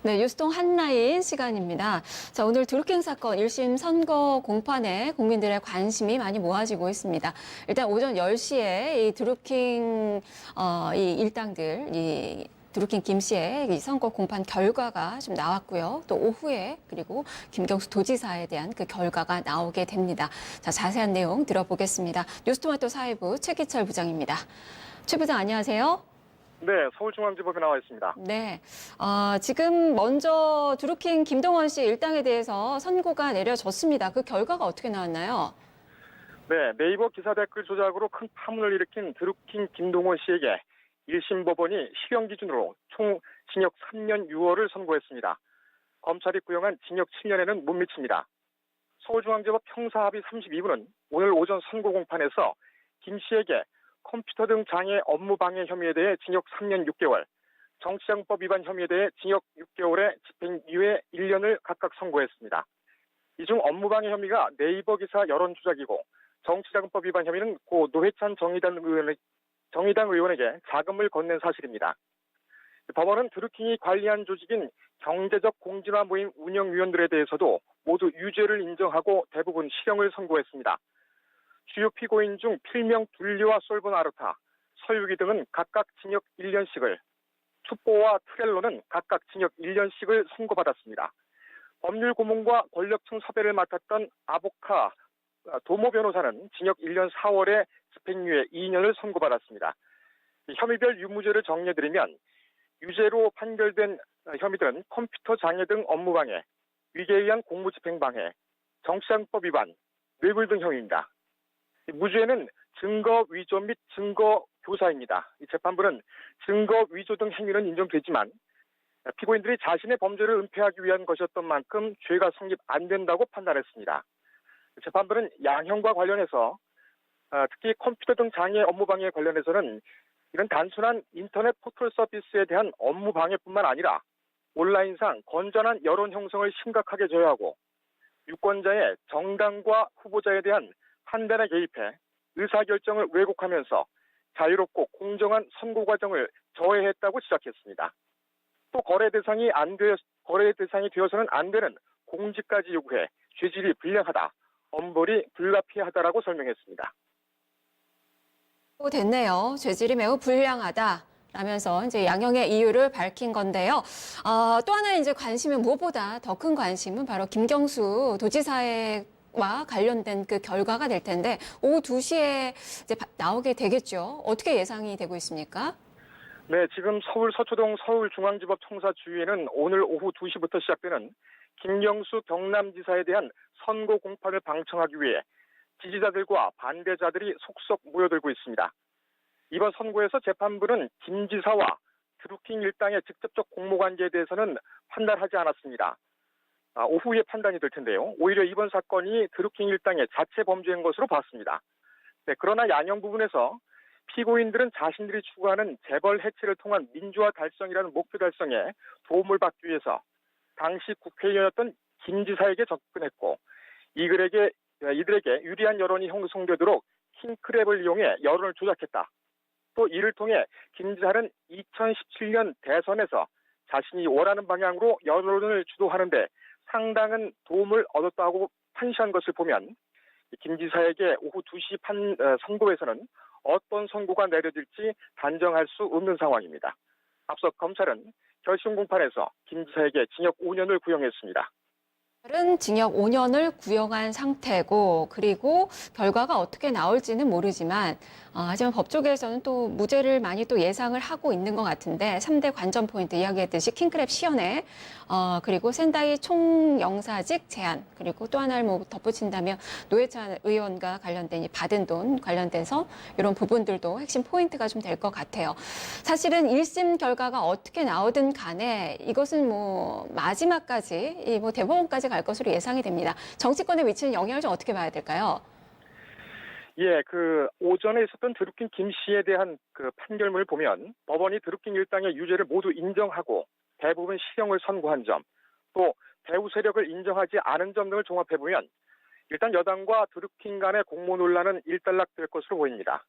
네, 뉴스통 한라인 시간입니다. 자, 오늘 드루킹 사건 1심 선고 공판에 국민들의 관심이 많이 모아지고 있습니다. 일단 오전 10시에 이 드루킹 이 일당들, 이 드루킹 김 씨의 이 선고 공판 결과가 좀 나왔고요. 또 오후에 그리고 김경수 도지사에 대한 그 결과가 나오게 됩니다. 자, 자세한 내용 들어보겠습니다. 뉴스토마토 사회부 최기철 부장입니다. 최 부장 안녕하세요. 네, 서울중앙지법에 나와 있습니다. 네, 지금 먼저 드루킹 김동원 씨 일당에 대해서 선고가 내려졌습니다. 그 결과가 어떻게 나왔나요? 네, 네이버 기사 댓글 조작으로 큰 파문을 일으킨 드루킹 김동원 씨에게 1심 법원이 실형 기준으로 총 징역 3년 6월을 선고했습니다. 검찰이 구형한 징역 7년에는 못 미칩니다. 서울중앙지법 형사합의 32부는 오늘 오전 선고 공판에서 김 씨에게 컴퓨터 등 장애 업무 방해 혐의에 대해 징역 3년 6개월, 정치자금법 위반 혐의에 대해 징역 6개월에 집행유예 1년을 각각 선고했습니다. 이 중 업무 방해 혐의가 네이버 기사 여론 조작이고 정치자금법 위반 혐의는 고 노회찬 정의당 의원에게 자금을 건넨 사실입니다. 법원은 드루킹이 관리한 조직인 경제적 공진화 모임 운영위원들에 대해서도 모두 유죄를 인정하고 대부분 실형을 선고했습니다. 주요 피고인 중 필명 둘리와 솔본 아르타, 서유기 등은 각각 징역 1년씩을, 투뽀와 트렐로는 각각 징역 1년씩을 선고받았습니다. 법률 고문과 권력층 섭외를 맡았던 아보카 도모 변호사는 징역 1년 4월에 집행유예 2년을 선고받았습니다. 혐의별 유무죄를 정리해드리면 유죄로 판결된 혐의들은 컴퓨터 장애 등 업무 방해, 위계에 의한 공무집행 방해, 정치자금법 위반, 뇌물 등 혐의입니다. 무죄는 증거 위조 및 증거 교사입니다. 이 재판부는 증거 위조 등 행위는 인정되지만 피고인들이 자신의 범죄를 은폐하기 위한 것이었던 만큼 죄가 성립 안 된다고 판단했습니다. 재판부는 양형과 관련해서 특히 컴퓨터 등 장애 업무 방해에 관련해서는 이런 단순한 인터넷 포털 서비스에 대한 업무 방해뿐만 아니라 온라인상 건전한 여론 형성을 심각하게 저해하고 유권자의 정당과 후보자에 대한 판단에 개입해 의사결정을 왜곡하면서 자유롭고 공정한 선고 과정을 저해했다고 지적했습니다. 또 거래 대상이 되어서는 안 되는 공지까지 요구해 죄질이 불량하다, 엄벌이 불가피하다라고 설명했습니다. 됐네요. 죄질이 매우 불량하다. 라면서 이제 양형의 이유를 밝힌 건데요. 또 하나 이제 관심은 무엇보다 더 큰 관심은 바로 김경수 도지사와 관련된 그 결과가 될 텐데 오후 2시에 이제 나오게 되겠죠. 어떻게 예상이 되고 있습니까? 네, 지금 서울 서초동 서울중앙지법 청사 주위에는 오늘 오후 2시부터 시작되는 김경수 경남지사에 대한 선고 공판을 방청하기 위해 지지자들과 반대자들이 속속 모여들고 있습니다. 이번 선고에서 재판부는 김 지사와 드루킹 일당의 직접적 공모관계에 대해서는 판단하지 않았습니다. 오후에 판단이 될 텐데요. 오히려 이번 사건이 드루킹 일당의 자체 범죄인 것으로 봤습니다. 네, 그러나 양형 부분에서 피고인들은 자신들이 추구하는 재벌 해체를 통한 민주화 달성이라는 목표 달성에 도움을 받기 위해서 당시 국회의원이었던 김 지사에게 접근했고 이들에게 유리한 여론이 형성되도록 킹크랩을 이용해 여론을 조작했다. 또 이를 통해 김 지사는 2017년 대선에서 자신이 원하는 방향으로 여론을 주도하는 데 상당한 도움을 얻었다고 판시한 것을 보면 김 지사에게 오후 2시 선고에서는 어떤 선고가 내려질지 단정할 수 없는 상황입니다. 앞서 검찰은 결심 공판에서 김 지사에게 징역 5년을 구형했습니다. 은 징역 5년을 구형한 상태고 그리고 결과가 어떻게 나올지는 모르지만 하지만 법조계에서는 또 무죄를 많이 또 예상을 하고 있는 것 같은데 3대 관전 포인트 이야기했듯이 킹크랩 시연회 그리고 샌다이 총영사직 제한 그리고 또 하나를 뭐 덧붙인다면 노회찬 의원과 관련된 이 받은 돈 관련돼서 이런 부분들도 핵심 포인트가 좀 될 것 같아요. 사실은 1심 결과가 어떻게 나오든 간에 이것은 뭐 마지막까지 뭐 대법원까지 갈 것으로 예상이 됩니다. 정치권에 미치는 영향을 좀 어떻게 봐야 될까요? 예, 오전에 있었던 드루킹 김 씨에 대한 그 판결문을 보면 법원이 드루킹 일당의 유죄를 모두 인정하고 대부분 실형을 선고한 점, 또 배후 세력을 인정하지 않은 점 등을 종합해보면 일단 여당과 드루킹 간의 공모 논란은 일단락될 것으로 보입니다.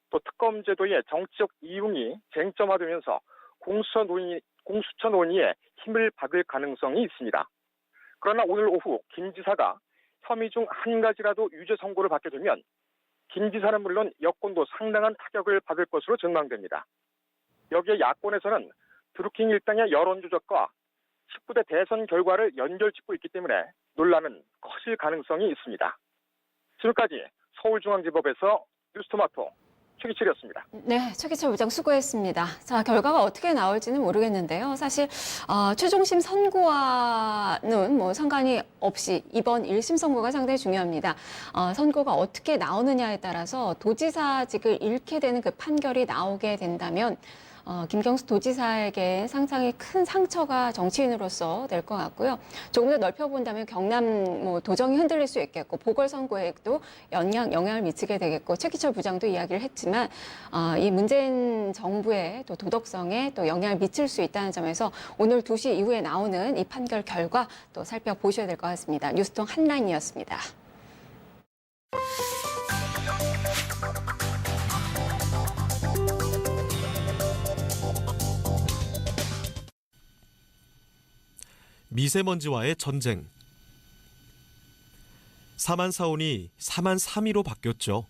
또 특검 제도의 정치적 이용이 쟁점화되면서 공수처 논의에 힘을 받을 가능성이 있습니다. 그러나 오늘 오후 김 지사가 혐의 중 한 가지라도 유죄 선고를 받게 되면 김 지사는 물론 여권도 상당한 타격을 받을 것으로 전망됩니다. 여기에 야권에서는 드루킹 일당의 여론 조작과 19대 대선 결과를 연결짓고 있기 때문에 논란은 커질 가능성이 있습니다. 지금까지 서울중앙지법에서 뉴스토마토 최기철이었습니다. 네, 최기철 부장 수고했습니다. 자, 결과가 어떻게 나올지는 모르겠는데요. 사실 최종심 선고와는 뭐 상관이 없이 이번 1심 선고가 상당히 중요합니다. 선고가 어떻게 나오느냐에 따라서 도지사직을 잃게 되는 그 판결이 나오게 된다면 김경수 도지사에게 상당히 큰 상처가 정치인으로서 될 것 같고요. 조금 더 넓혀본다면 경남 도정이 흔들릴 수 있겠고 보궐선거에도 영향을 미치게 되겠고 최기철 부장도 이야기를 했지만 이 문재인 정부의 또 도덕성에 또 영향을 미칠 수 있다는 점에서 오늘 2시 이후에 나오는 이 판결 결과 또 살펴보셔야 될 것 같습니다. 뉴스통 한라인이었습니다. 미세먼지와의 전쟁. 사만사온이 사만사미로 바뀌었죠.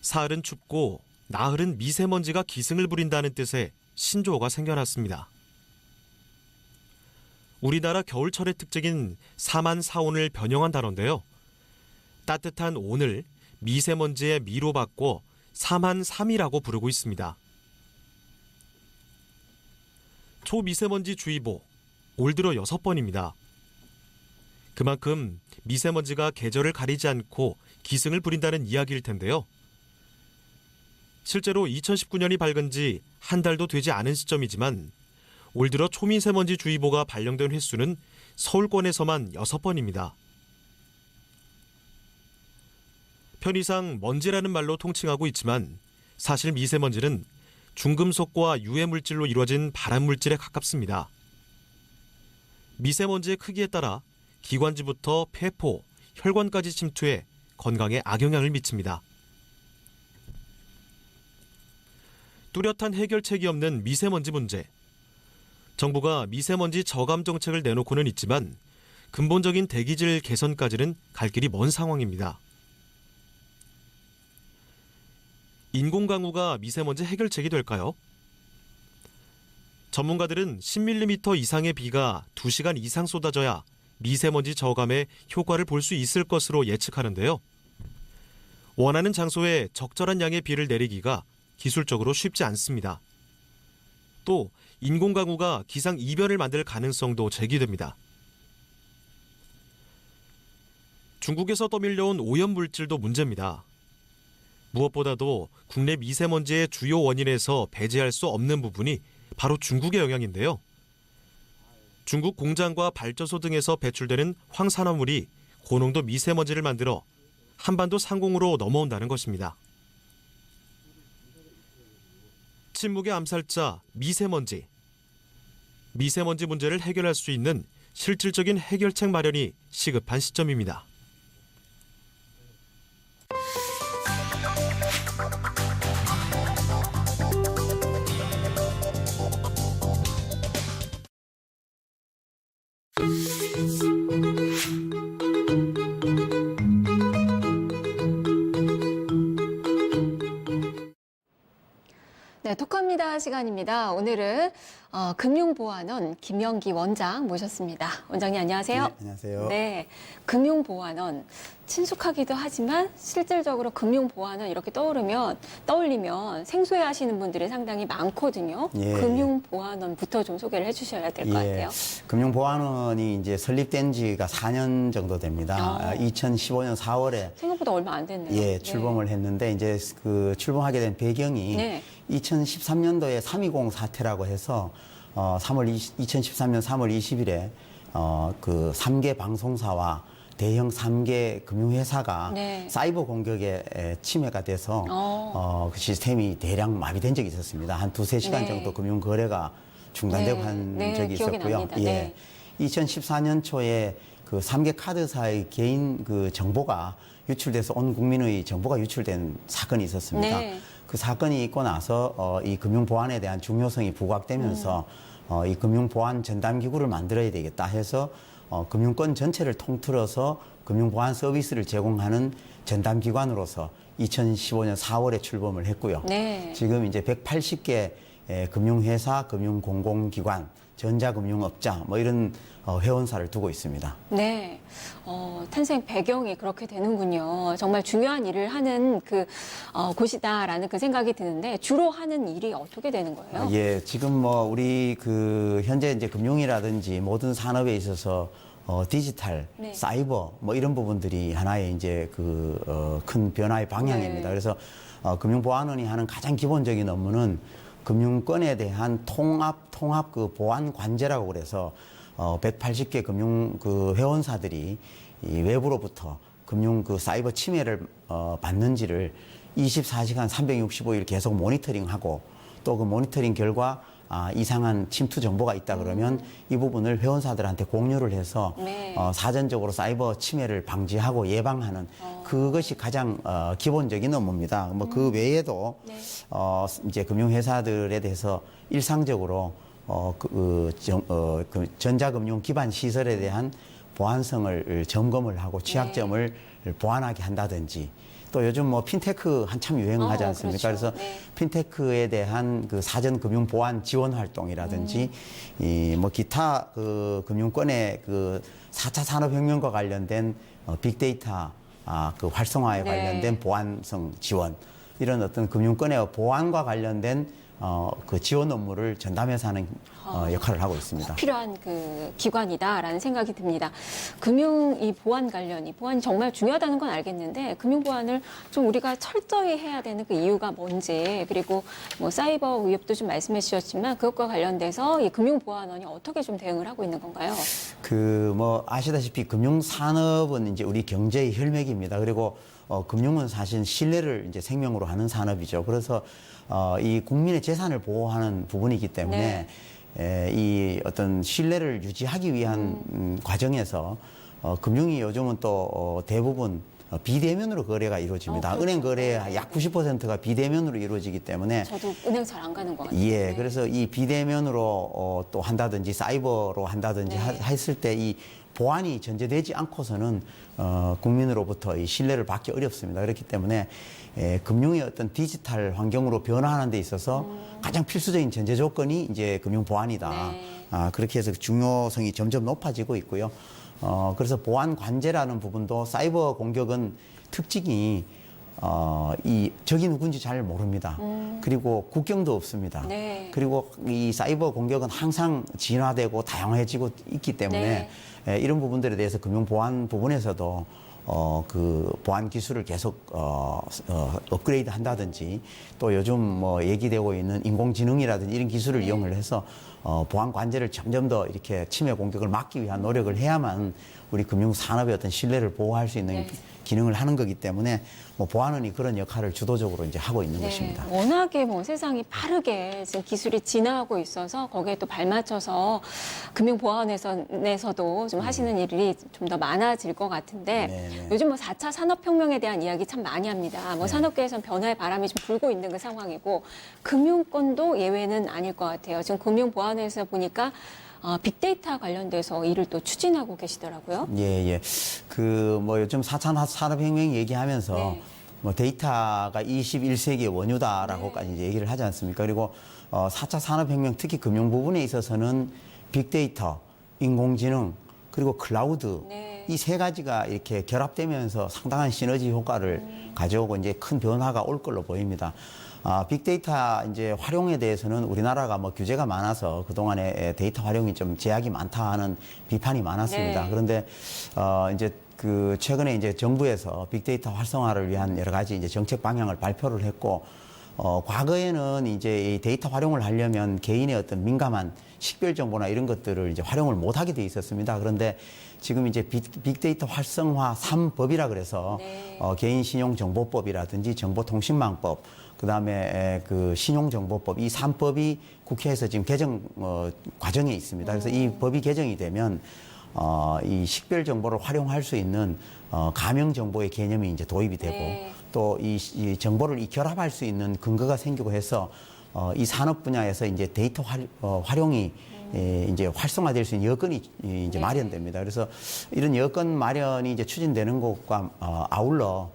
사흘은 춥고 나흘은 미세먼지가 기승을 부린다는 뜻의 신조어가 생겨났습니다. 우리나라 겨울철의 특징인 사만사온을 변형한 단어인데요. 따뜻한 온을 미세먼지의 미로 바꿔 사만사미라고 부르고 있습니다. 초미세먼지 주의보 올 들어 6번입니다. 그만큼 미세먼지가 계절을 가리지 않고 기승을 부린다는 이야기일 텐데요. 실제로 2019년이 밝은 지 한 달도 되지 않은 시점이지만 올 들어 초미세먼지 주의보가 발령된 횟수는 서울권에서만 6번입니다. 편의상 먼지라는 말로 통칭하고 있지만 사실 미세먼지는 중금속과 유해물질로 이루어진 발암물질에 가깝습니다. 미세먼지의 크기에 따라 기관지부터 폐포, 혈관까지 침투해 건강에 악영향을 미칩니다. 뚜렷한 해결책이 없는 미세먼지 문제. 정부가 미세먼지 저감 정책을 내놓고는 있지만 근본적인 대기질 개선까지는 갈 길이 먼 상황입니다. 인공강우가 미세먼지 해결책이 될까요? 전문가들은 10mm 이상의 비가 2시간 이상 쏟아져야 미세먼지 저감에 효과를 볼 수 있을 것으로 예측하는데요. 원하는 장소에 적절한 양의 비를 내리기가 기술적으로 쉽지 않습니다. 또 인공강우가 기상 이변을 만들 가능성도 제기됩니다. 중국에서 떠밀려온 오염물질도 문제입니다. 무엇보다도 국내 미세먼지의 주요 원인에서 배제할 수 없는 부분이 바로 중국의 영향인데요. 중국 공장과 발전소 등에서 배출되는 황산화물이 고농도 미세먼지를 만들어 한반도 상공으로 넘어온다는 것입니다. 침묵의 암살자 미세먼지. 미세먼지 문제를 해결할 수 있는 실질적인 해결책 마련이 시급한 시점입니다. 네, 톡합니다 시간입니다. 오늘은 금융보안원 김영기 원장 모셨습니다. 원장님 안녕하세요. 네, 안녕하세요. 네, 금융보안원 친숙하기도 하지만 실질적으로 금융보안원 이렇게 떠올리면 생소해하시는 분들이 상당히 많거든요. 예. 금융보안원부터 좀 소개를 해주셔야 될 것 같아요. 금융보안원이 이제 설립된 지가 4년 정도 됩니다. 2015년 4월에 생각보다 얼마 안 됐네요. 예, 출범을 했는데 이제 그 출범하게 된 배경이 네. 2013년도에 3.20 사태라고 해서 2013년 3월 20일에 그 3개 방송사와 대형 3개 금융회사가 네. 사이버 공격에 침해가 돼서 그 시스템이 대량 마비된 적이 있었습니다. 한 2-3시간 네. 정도 금융 거래가 중단되고 네. 한 네, 적이 기억이 있었고요. 납니다. 예. 네. 2014년 초에 그 3개 카드사의 개인 그 정보가 유출돼서 온 국민의 정보가 유출된 사건이 있었습니다. 네. 그 사건이 있고 나서 이 금융보안에 대한 중요성이 부각되면서 이 금융보안 전담기구를 만들어야 되겠다 해서 금융권 전체를 통틀어서 금융보안 서비스를 제공하는 전담기관으로서 2015년 4월에 출범을 했고요. 네. 지금 이제 180개 금융회사, 금융공공기관, 전자금융업자 뭐 이런 회원사를 두고 있습니다. 네, 탄생 배경이 그렇게 되는군요. 정말 중요한 일을 하는 곳이다라는 그 생각이 드는데 주로 하는 일이 어떻게 되는 거예요? 예, 지금 뭐 우리 그 현재 이제 금융이라든지 모든 산업에 있어서 디지털, 네. 사이버 뭐 이런 부분들이 하나의 이제 큰 변화의 방향입니다. 네. 그래서 금융보안원이 하는 가장 기본적인 업무는 금융권에 대한 통합 그 보안 관제라고 그래서 180개 금융 그 회원사들이 이 외부로부터 금융 그 사이버 침해를 받는지를 24시간 365일 계속 모니터링하고 또 그 모니터링 결과 이상한 침투 정보가 있다 그러면 이 부분을 회원사들한테 공유를 해서 네. 사전적으로 사이버 침해를 방지하고 예방하는 그것이 가장 기본적인 업무입니다. 뭐 그 외에도 네. 이제 금융회사들에 대해서 일상적으로 그 전자금융 기반 시설에 대한 보안성을 점검을 하고 취약점을 보완하게 한다든지 또 요즘 뭐 핀테크 한참 유행하지 않습니까? 그렇죠. 그래서 네. 핀테크에 대한 그 사전 금융 보안 지원 활동이라든지 이 뭐 기타 그 금융권의 그 4차 산업혁명과 관련된 빅데이터 그 활성화에 네. 관련된 보안성 지원 이런 어떤 금융권의 보안과 관련된 그 지원 업무를 전담해서 하는 역할을 하고 있습니다. 필요한 그 기관이다라는 생각이 듭니다. 금융 이 보안 관련이 보안이 정말 중요하다는 건 알겠는데 금융 보안을 좀 우리가 철저히 해야 되는 그 이유가 뭔지 그리고 뭐 사이버 위협도 좀 말씀해 주셨지만 그것과 관련돼서 이 금융 보안원이 어떻게 좀 대응을 하고 있는 건가요? 그 뭐 아시다시피 금융 산업은 이제 우리 경제의 혈맥입니다. 그리고 금융은 사실 신뢰를 이제 생명으로 하는 산업이죠. 그래서 이 국민의 재산을 보호하는 부분이기 때문에 이 어떤 신뢰를 유지하기 위한 과정에서 금융이 요즘은 또 대부분 비대면으로 거래가 이루어집니다. 그렇죠. 은행 거래의 네. 약 90%가 비대면으로 이루어지기 때문에 저도 은행 잘 안 가는 것 같아요. 예, 네. 그래서 이 비대면으로 또 한다든지 사이버로 한다든지 네. 했을 때 이 보안이 전제되지 않고서는 국민으로부터 이 신뢰를 받기 어렵습니다. 그렇기 때문에 금융의 어떤 디지털 환경으로 변화하는 데 있어서 가장 필수적인 전제 조건이 이제 금융 보안이다. 네. 그렇게 해서 중요성이 점점 높아지고 있고요. 그래서 보안 관제라는 부분도 사이버 공격은 특징이 이 적이 누군지 잘 모릅니다. 그리고 국경도 없습니다. 네. 그리고 이 사이버 공격은 항상 진화되고 다양해지고 있기 때문에 이런 부분들에 대해서 금융 보안 부분에서도 그 보안 기술을 계속 업그레이드 한다든지 또 요즘 뭐 얘기되고 있는 인공지능이라든지 이런 기술을 이용을 해서 보안 관제를 점점 더 이렇게 침해 공격을 막기 위한 노력을 해야만 우리 금융 산업의 어떤 신뢰를 보호할 수 있는 기능을 하는 거기 때문에 뭐 보안원이 그런 역할을 주도적으로 이제 하고 있는 것입니다. 워낙에 뭐 세상이 빠르게 지금 기술이 진화하고 있어서 거기에 또 발맞춰서 금융보안에서도 좀 하시는 일이 좀 더 많아질 것 같은데 네네. 요즘 뭐 4차 산업혁명에 대한 이야기 참 많이 합니다. 뭐 산업계에서는 변화의 바람이 좀 불고 있는 그 상황이고 금융권도 예외는 아닐 것 같아요. 지금 금융보안에서 보니까 빅데이터 관련돼서 일을 또 추진하고 계시더라고요. 예. 그 뭐 요즘 4차 산업혁명 얘기하면서 네. 뭐 데이터가 21세기의 원유다라고까지 이제 얘기를 하지 않습니까? 그리고 4차 산업혁명 특히 금융 부분에 있어서는 빅데이터, 인공지능, 그리고 클라우드 네. 이 세 가지가 이렇게 결합되면서 상당한 시너지 효과를 가져오고 이제 큰 변화가 올 걸로 보입니다. 빅데이터 이제 활용에 대해서는 우리나라가 뭐 규제가 많아서 그동안에 데이터 활용이 좀 제약이 많다 하는 비판이 많았습니다. 네. 그런데 이제 그 최근에 이제 정부에서 빅데이터 활성화를 위한 여러 가지 이제 정책 방향을 발표를 했고 과거에는 이제 이 데이터 활용을 하려면 개인의 어떤 민감한 식별 정보나 이런 것들을 이제 활용을 못 하게 돼 있었습니다. 그런데 지금 이제 빅데이터 활성화 3법이라 그래서 네. 개인신용정보법이라든지 정보통신망법, 그다음에 그 신용정보법 이 3법이 국회에서 지금 개정 과정에 있습니다. 그래서 이 법이 개정이 되면 이 식별 정보를 활용할 수 있는 가명 정보의 개념이 이제 도입이 되고 네. 또 이 정보를 결합할 수 있는 근거가 생기고 해서 이 산업 분야에서 이제 데이터 활용이 이제 활성화될 수 있는 여건이 이제 마련됩니다. 그래서 이런 여건 마련이 이제 추진되는 것과 아울러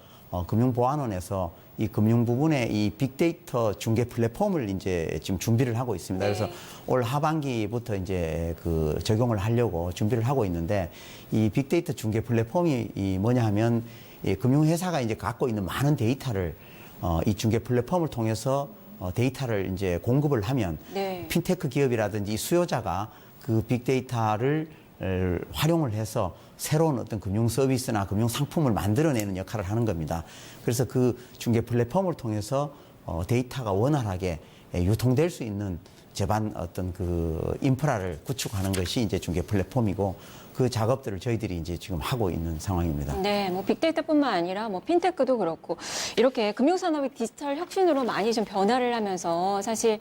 금융보안원에서 이 금융 부분에 이 빅데이터 중개 플랫폼을 이제 지금 준비를 하고 있습니다. 네. 그래서 올 하반기부터 이제 그 적용을 하려고 준비를 하고 있는데 이 빅데이터 중개 플랫폼이 뭐냐 하면 이 금융회사가 이제 갖고 있는 많은 데이터를 이 중개 플랫폼을 통해서 데이터를 이제 공급을 하면 네. 핀테크 기업이라든지 수요자가 그 빅데이터를 활용을 해서 새로운 어떤 금융 서비스나 금융 상품을 만들어내는 역할을 하는 겁니다. 그래서 그 중개 플랫폼을 통해서 데이터가 원활하게 유통될 수 있는 제반 어떤 그 인프라를 구축하는 것이 이제 중개 플랫폼이고 그 작업들을 저희들이 이제 지금 하고 있는 상황입니다. 네, 뭐 빅데이터뿐만 아니라 뭐 핀테크도 그렇고 이렇게 금융산업이 디지털 혁신으로 많이 좀 변화를 하면서 사실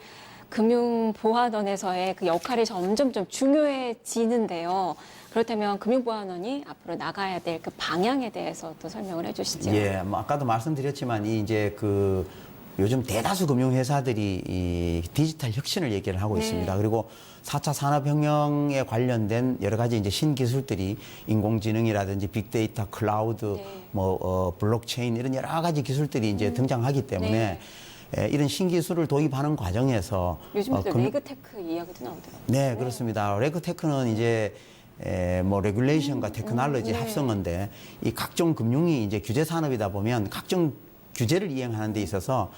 금융보안원에서의 그 역할이 점점 좀 중요해지는데요. 그렇다면 금융보안원이 앞으로 나가야 될 그 방향에 대해서 또 설명을 해주시죠. 예, 뭐 아까도 말씀드렸지만 이 이제 그 요즘 대다수 금융회사들이 이 디지털 혁신을 얘기를 하고 네. 있습니다. 그리고 4차 산업혁명에 관련된 여러 가지 이제 신기술들이 인공지능이라든지 빅데이터, 클라우드, 네. 블록체인 이런 여러 가지 기술들이 이제 등장하기 때문에 이런 신기술을 도입하는 과정에서 요즘도 레그테크 이야기도 나오더라고요. 네, 그렇습니다. 레그테크는 이제 뭐 레귤레이션과 테크놀로지 네. 합성어인데 이 각종 금융이 이제 규제 산업이다 보면 각종 규제를 이행하는 데 있어서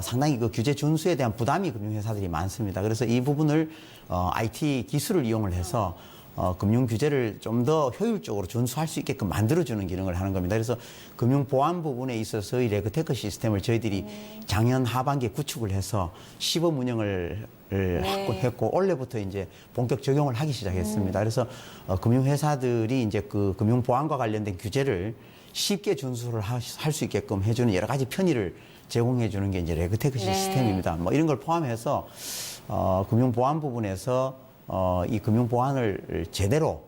상당히 그 규제 준수에 대한 부담이 금융회사들이 많습니다. 그래서 이 부분을 IT 기술을 이용을 해서 금융 규제를 좀 더 효율적으로 준수할 수 있게끔 만들어주는 기능을 하는 겁니다. 그래서 금융 보안 부분에 있어서 이 레그테크 시스템을 저희들이 작년 하반기에 구축을 해서 시범 운영을 했고 올해부터 이제 본격 적용을 하기 시작했습니다. 그래서 금융회사들이 이제 그 금융 보안과 관련된 규제를 쉽게 준수를 할 수 있게끔 해주는 여러 가지 편의를 제공해 주는 게 이제 레그테크 시스템입니다. 뭐 이런 걸 포함해서 금융 보안 부분에서 이 금융 보안을 제대로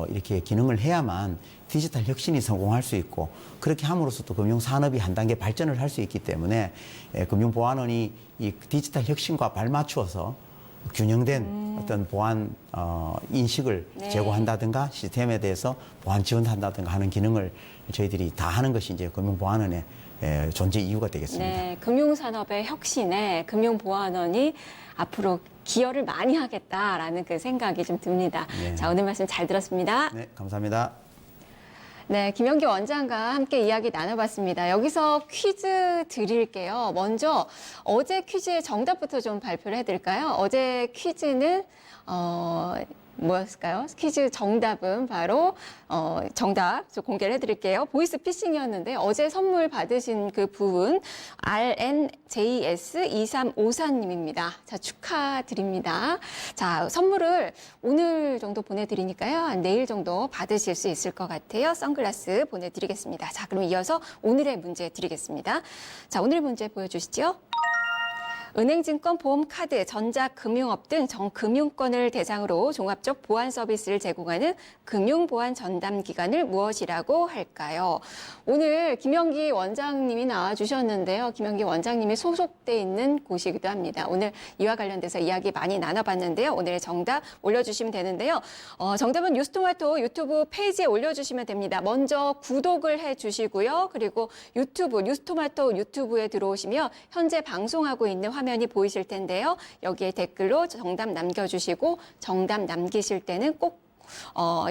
이렇게 기능을 해야만 디지털 혁신이 성공할 수 있고 그렇게 함으로써 또 금융 산업이 한 단계 발전을 할 수 있기 때문에 금융 보안원이 이 디지털 혁신과 발맞추어서 균형된 어떤 보안 인식을 네. 제공한다든가 시스템에 대해서 보안 지원한다든가 하는 기능을 저희들이 다 하는 것이 이제 금융보안원의 존재 이유가 되겠습니다. 네, 금융산업의 혁신에 금융보안원이 앞으로 기여를 많이 하겠다라는 그 생각이 좀 듭니다. 네. 자, 오늘 말씀 잘 들었습니다. 네, 감사합니다. 네, 김영기 원장과 함께 이야기 나눠봤습니다. 여기서 퀴즈 드릴게요. 먼저 어제 퀴즈의 정답부터 좀 발표를 해드릴까요? 어제 퀴즈는 뭐였을까요? 퀴즈 정답은 바로 정답 좀 공개를 해드릴게요. 보이스 피싱이었는데 어제 선물 받으신 그 부분 RNJS2354님입니다. 자, 축하드립니다. 자, 선물을 오늘 정도 보내드리니까요. 한 내일 정도 받으실 수 있을 것 같아요. 선글라스 보내드리겠습니다. 자, 그럼 이어서 오늘의 문제 드리겠습니다. 자, 오늘 문제 보여주시죠. 은행, 증권, 보험, 카드, 전자금융업 등 정금융권을 대상으로 종합적 보안 서비스를 제공하는 금융보안 전담기관을 무엇이라고 할까요? 오늘 김영기 원장님이 나와주셨는데요. 김영기 원장님이 소속돼 있는 곳이기도 합니다. 오늘 이와 관련돼서 이야기 많이 나눠봤는데요. 오늘의 정답 올려주시면 되는데요. 정답은 뉴스토마토 유튜브 페이지에 올려주시면 됩니다. 먼저 구독을 해주시고요. 그리고 유튜브, 뉴스토마토 유튜브에 들어오시면 현재 방송하고 있는 화면이 보이실 텐데요. 여기에 댓글로 정답 남겨주시고 정답 남기실 때는 꼭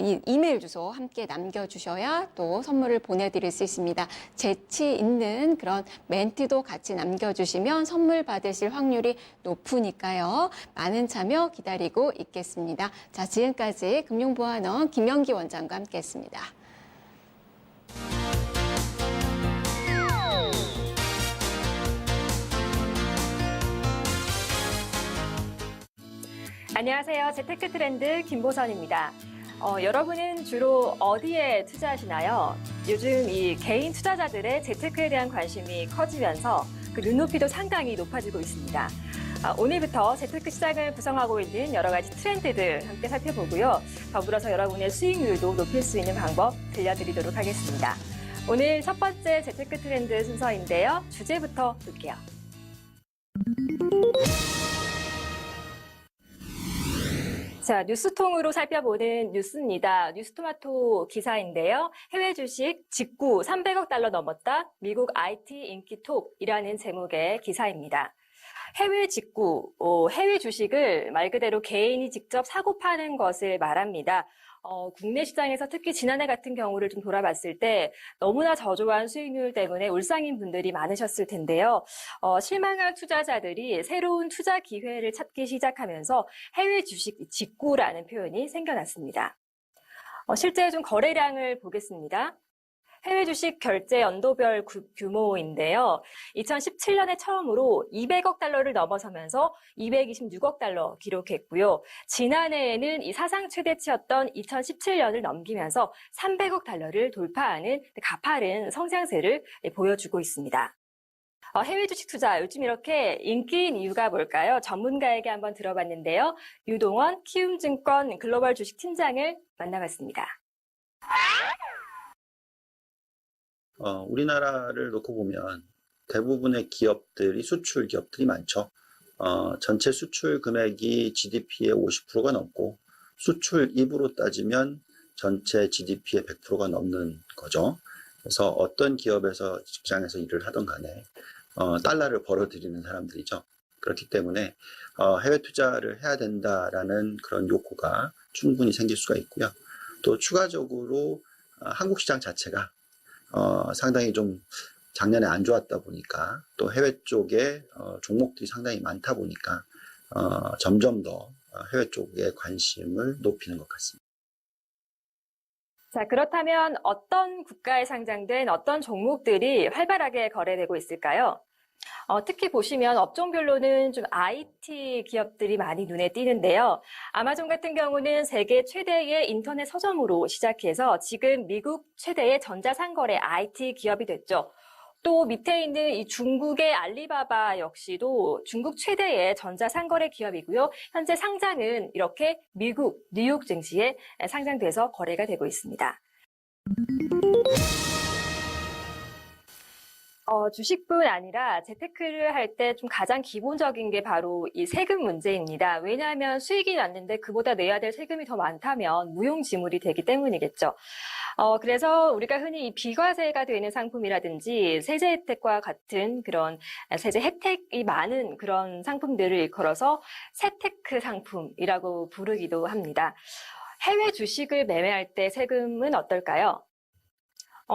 이 이메일 주소 함께 남겨주셔야 또 선물을 보내드릴 수 있습니다. 재치 있는 그런 멘트도 같이 남겨주시면 선물 받으실 확률이 높으니까요. 많은 참여 기다리고 있겠습니다. 자, 지금까지 금융보안원 김영기 원장과 함께했습니다. 안녕하세요. 재테크 트렌드 김보선입니다. 여러분은 주로 어디에 투자하시나요? 요즘 이 개인 투자자들의 재테크에 대한 관심이 커지면서 그 눈높이도 상당히 높아지고 있습니다. 오늘부터 재테크 시장을 구성하고 있는 여러 가지 트렌드들 함께 살펴보고요. 더불어서 여러분의 수익률도 높일 수 있는 방법 들려드리도록 하겠습니다. 오늘 첫 번째 재테크 트렌드 순서인데요. 주제부터 볼게요. 자, 뉴스통으로 살펴보는 뉴스입니다. 뉴스토마토 기사인데요. 해외 주식 직구 300억 달러 넘었다. 미국 IT 인기 톱이라는 제목의 기사입니다. 해외 직구, 해외 주식을 말 그대로 개인이 직접 사고 파는 것을 말합니다. 국내 시장에서 특히 지난해 같은 경우를 좀 돌아봤을 때 너무나 저조한 수익률 때문에 울상인 분들이 많으셨을 텐데요. 실망한 투자자들이 새로운 투자 기회를 찾기 시작하면서 해외 주식 직구라는 표현이 생겨났습니다. 실제 좀 거래량을 보겠습니다. 해외 주식 결제 연도별 규모인데요. 2017년에 처음으로 200억 달러를 넘어서면서 226억 달러 기록했고요. 지난해에는 이 사상 최대치였던 2017년을 넘기면서 300억 달러를 돌파하는 가파른 성장세를 보여주고 있습니다. 해외 주식 투자 요즘 이렇게 인기인 이유가 뭘까요? 전문가에게 한번 들어봤는데요. 유동원 키움증권 글로벌 주식 팀장을 만나봤습니다. 우리나라를 놓고 보면 대부분의 기업들이 수출 기업들이 많죠. 전체 수출 금액이 GDP의 50%가 넘고 수출 입으로 따지면 전체 GDP의 100%가 넘는 거죠. 그래서 어떤 기업에서 직장에서 일을 하던 간에 달러를 벌어들이는 사람들이죠. 그렇기 때문에 해외 투자를 해야 된다라는 그런 욕구가 충분히 생길 수가 있고요. 또 추가적으로 한국 시장 자체가 상당히 좀 작년에 안 좋았다 보니까 또 해외 쪽에 종목들이 상당히 많다 보니까 점점 더 해외 쪽에 관심을 높이는 것 같습니다. 자, 그렇다면 어떤 국가에 상장된 어떤 종목들이 활발하게 거래되고 있을까요? 특히 보시면 업종별로는 좀 IT 기업들이 많이 눈에 띄는데요. 아마존 같은 경우는 세계 최대의 인터넷 서점으로 시작해서 지금 미국 최대의 전자상거래 IT 기업이 됐죠. 또 밑에 있는 이 중국의 알리바바 역시도 중국 최대의 전자상거래 기업이고요. 현재 상장은 이렇게 미국 뉴욕 증시에 상장돼서 거래가 되고 있습니다. 주식뿐 아니라 재테크를 할 때 좀 가장 기본적인 게 바로 이 세금 문제입니다. 왜냐하면 수익이 났는데 그보다 내야 될 세금이 더 많다면 무용지물이 되기 때문이겠죠. 그래서 우리가 흔히 이 비과세가 되는 상품이라든지 세제 혜택과 같은 그런 세제 혜택이 많은 그런 상품들을 일컬어서 세테크 상품이라고 부르기도 합니다. 해외 주식을 매매할 때 세금은 어떨까요?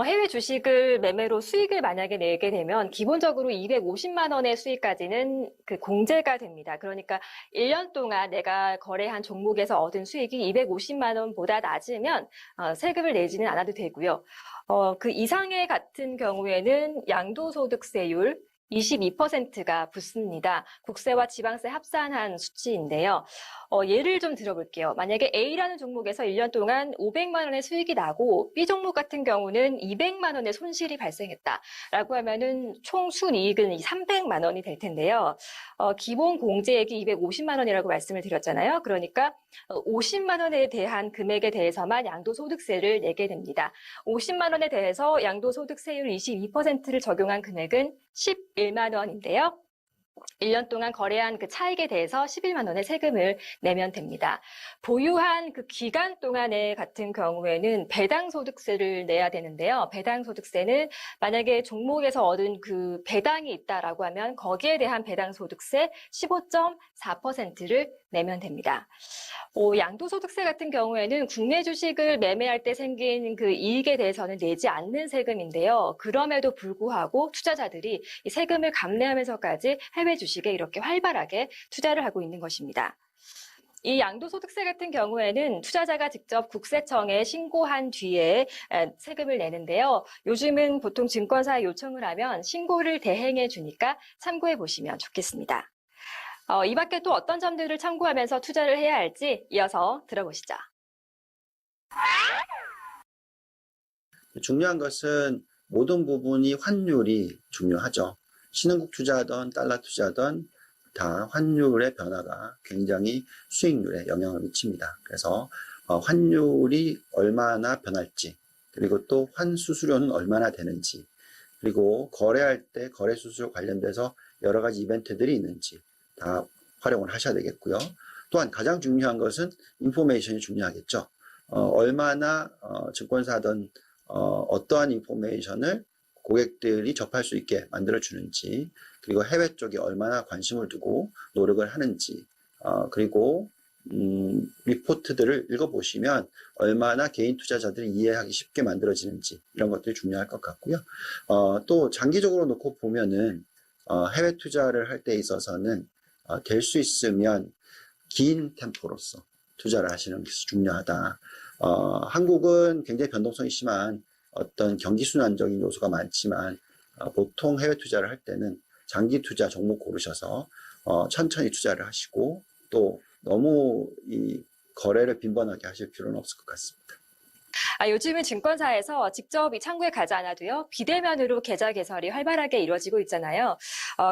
해외 주식을 매매로 수익을 만약에 내게 되면 기본적으로 250만 원의 수익까지는 그 공제가 됩니다. 그러니까 1년 동안 내가 거래한 종목에서 얻은 수익이 250만 원보다 낮으면 세금을 내지는 않아도 되고요. 그 이상의 같은 경우에는 양도소득세율 22%가 붙습니다. 국세와 지방세 합산한 수치인데요. 예를 좀 들어볼게요. 만약에 A라는 종목에서 1년 동안 500만 원의 수익이 나고 B 종목 같은 경우는 200만 원의 손실이 발생했다라고 하면은 총 순이익은 300만 원이 될 텐데요. 기본 공제액이 250만 원이라고 말씀을 드렸잖아요. 그러니까 50만 원에 대한 금액에 대해서만 양도소득세를 내게 됩니다. 50만 원에 대해서 양도소득세율 22%를 적용한 금액은 11만 원인데요. 1년 동안 거래한 그 차익에 대해서 11만 원의 세금을 내면 됩니다. 보유한 그 기간 동안에 같은 경우에는 배당소득세를 내야 되는데요. 배당소득세는 만약에 종목에서 얻은 그 배당이 있다라고 하면 거기에 대한 배당소득세 15.4%를 내면 됩니다. 양도소득세 같은 경우에는 국내 주식을 매매할 때 생긴 그 이익에 대해서는 내지 않는 세금인데요. 그럼에도 불구하고 투자자들이 이 세금을 감내하면서까지 해외 주식에 이렇게 활발하게 투자를 하고 있는 것입니다. 이 양도소득세 같은 경우에는 투자자가 직접 국세청에 신고한 뒤에 세금을 내는데요. 요즘은 보통 증권사에 요청을 하면 신고를 대행해 주니까 참고해 보시면 좋겠습니다. 이 밖에 또 어떤 점들을 참고하면서 투자를 해야 할지 이어서 들어보시죠. 중요한 것은 모든 부분이 환율이 중요하죠. 신흥국 투자하던 달러 투자하던 다 환율의 변화가 굉장히 수익률에 영향을 미칩니다. 그래서 환율이 얼마나 변할지, 그리고 또 환수수료는 얼마나 되는지, 그리고 거래할 때 거래 수수료 관련돼서 여러 가지 이벤트들이 있는지 다 활용을 하셔야 되겠고요. 또한 가장 중요한 것은 인포메이션이 중요하겠죠. 얼마나 증권사든 어떠한 인포메이션을 고객들이 접할 수 있게 만들어주는지, 그리고 해외 쪽에 얼마나 관심을 두고 노력을 하는지, 그리고 리포트들을 읽어보시면 얼마나 개인 투자자들이 이해하기 쉽게 만들어지는지 이런 것들이 중요할 것 같고요. 또 장기적으로 놓고 보면은 해외 투자를 할 때 있어서는 될 수 있으면 긴 템포로서 투자를 하시는 것이 중요하다. 한국은 굉장히 변동성이 심한 어떤 경기순환적인 요소가 많지만 보통 해외 투자를 할 때는 장기 투자 종목 고르셔서 천천히 투자를 하시고 또 너무 이 거래를 빈번하게 하실 필요는 없을 것 같습니다. 요즘은 증권사에서 직접 이 창구에 가지 않아도요, 비대면으로 계좌 개설이 활발하게 이루어지고 있잖아요.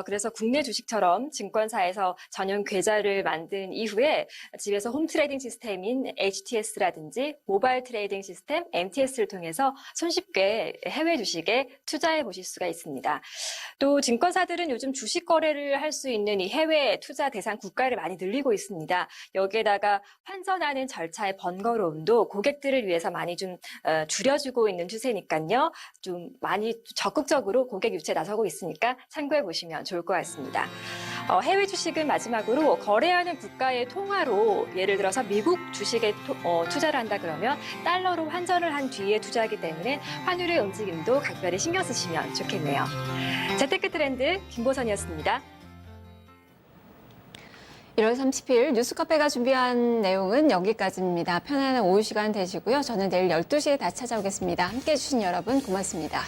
그래서 국내 주식처럼 증권사에서 전용 계좌를 만든 이후에 집에서 홈 트레이딩 시스템인 HTS라든지 모바일 트레이딩 시스템 MTS를 통해서 손쉽게 해외 주식에 투자해 보실 수가 있습니다. 또 증권사들은 요즘 주식 거래를 할 수 있는 이 해외 투자 대상 국가를 많이 늘리고 있습니다. 여기에다가 환전하는 절차의 번거로움도 고객들을 위해서 많이 좀 줄여주고 있는 추세니까요. 좀 많이 적극적으로 고객 유치에 나서고 있으니까 참고해 보시면 좋을 것 같습니다. 해외 주식은 마지막으로 거래하는 국가의 통화로 예를 들어서 미국 주식에 투자를 한다 그러면 달러로 환전을 한 뒤에 투자하기 때문에 환율의 움직임도 각별히 신경 쓰시면 좋겠네요. 재테크 트렌드 김보선이었습니다. 1월 30일 뉴스카페가 준비한 내용은 여기까지입니다. 편안한 오후 시간 되시고요. 저는 내일 12시에 다시 찾아오겠습니다. 함께해 주신 여러분 고맙습니다.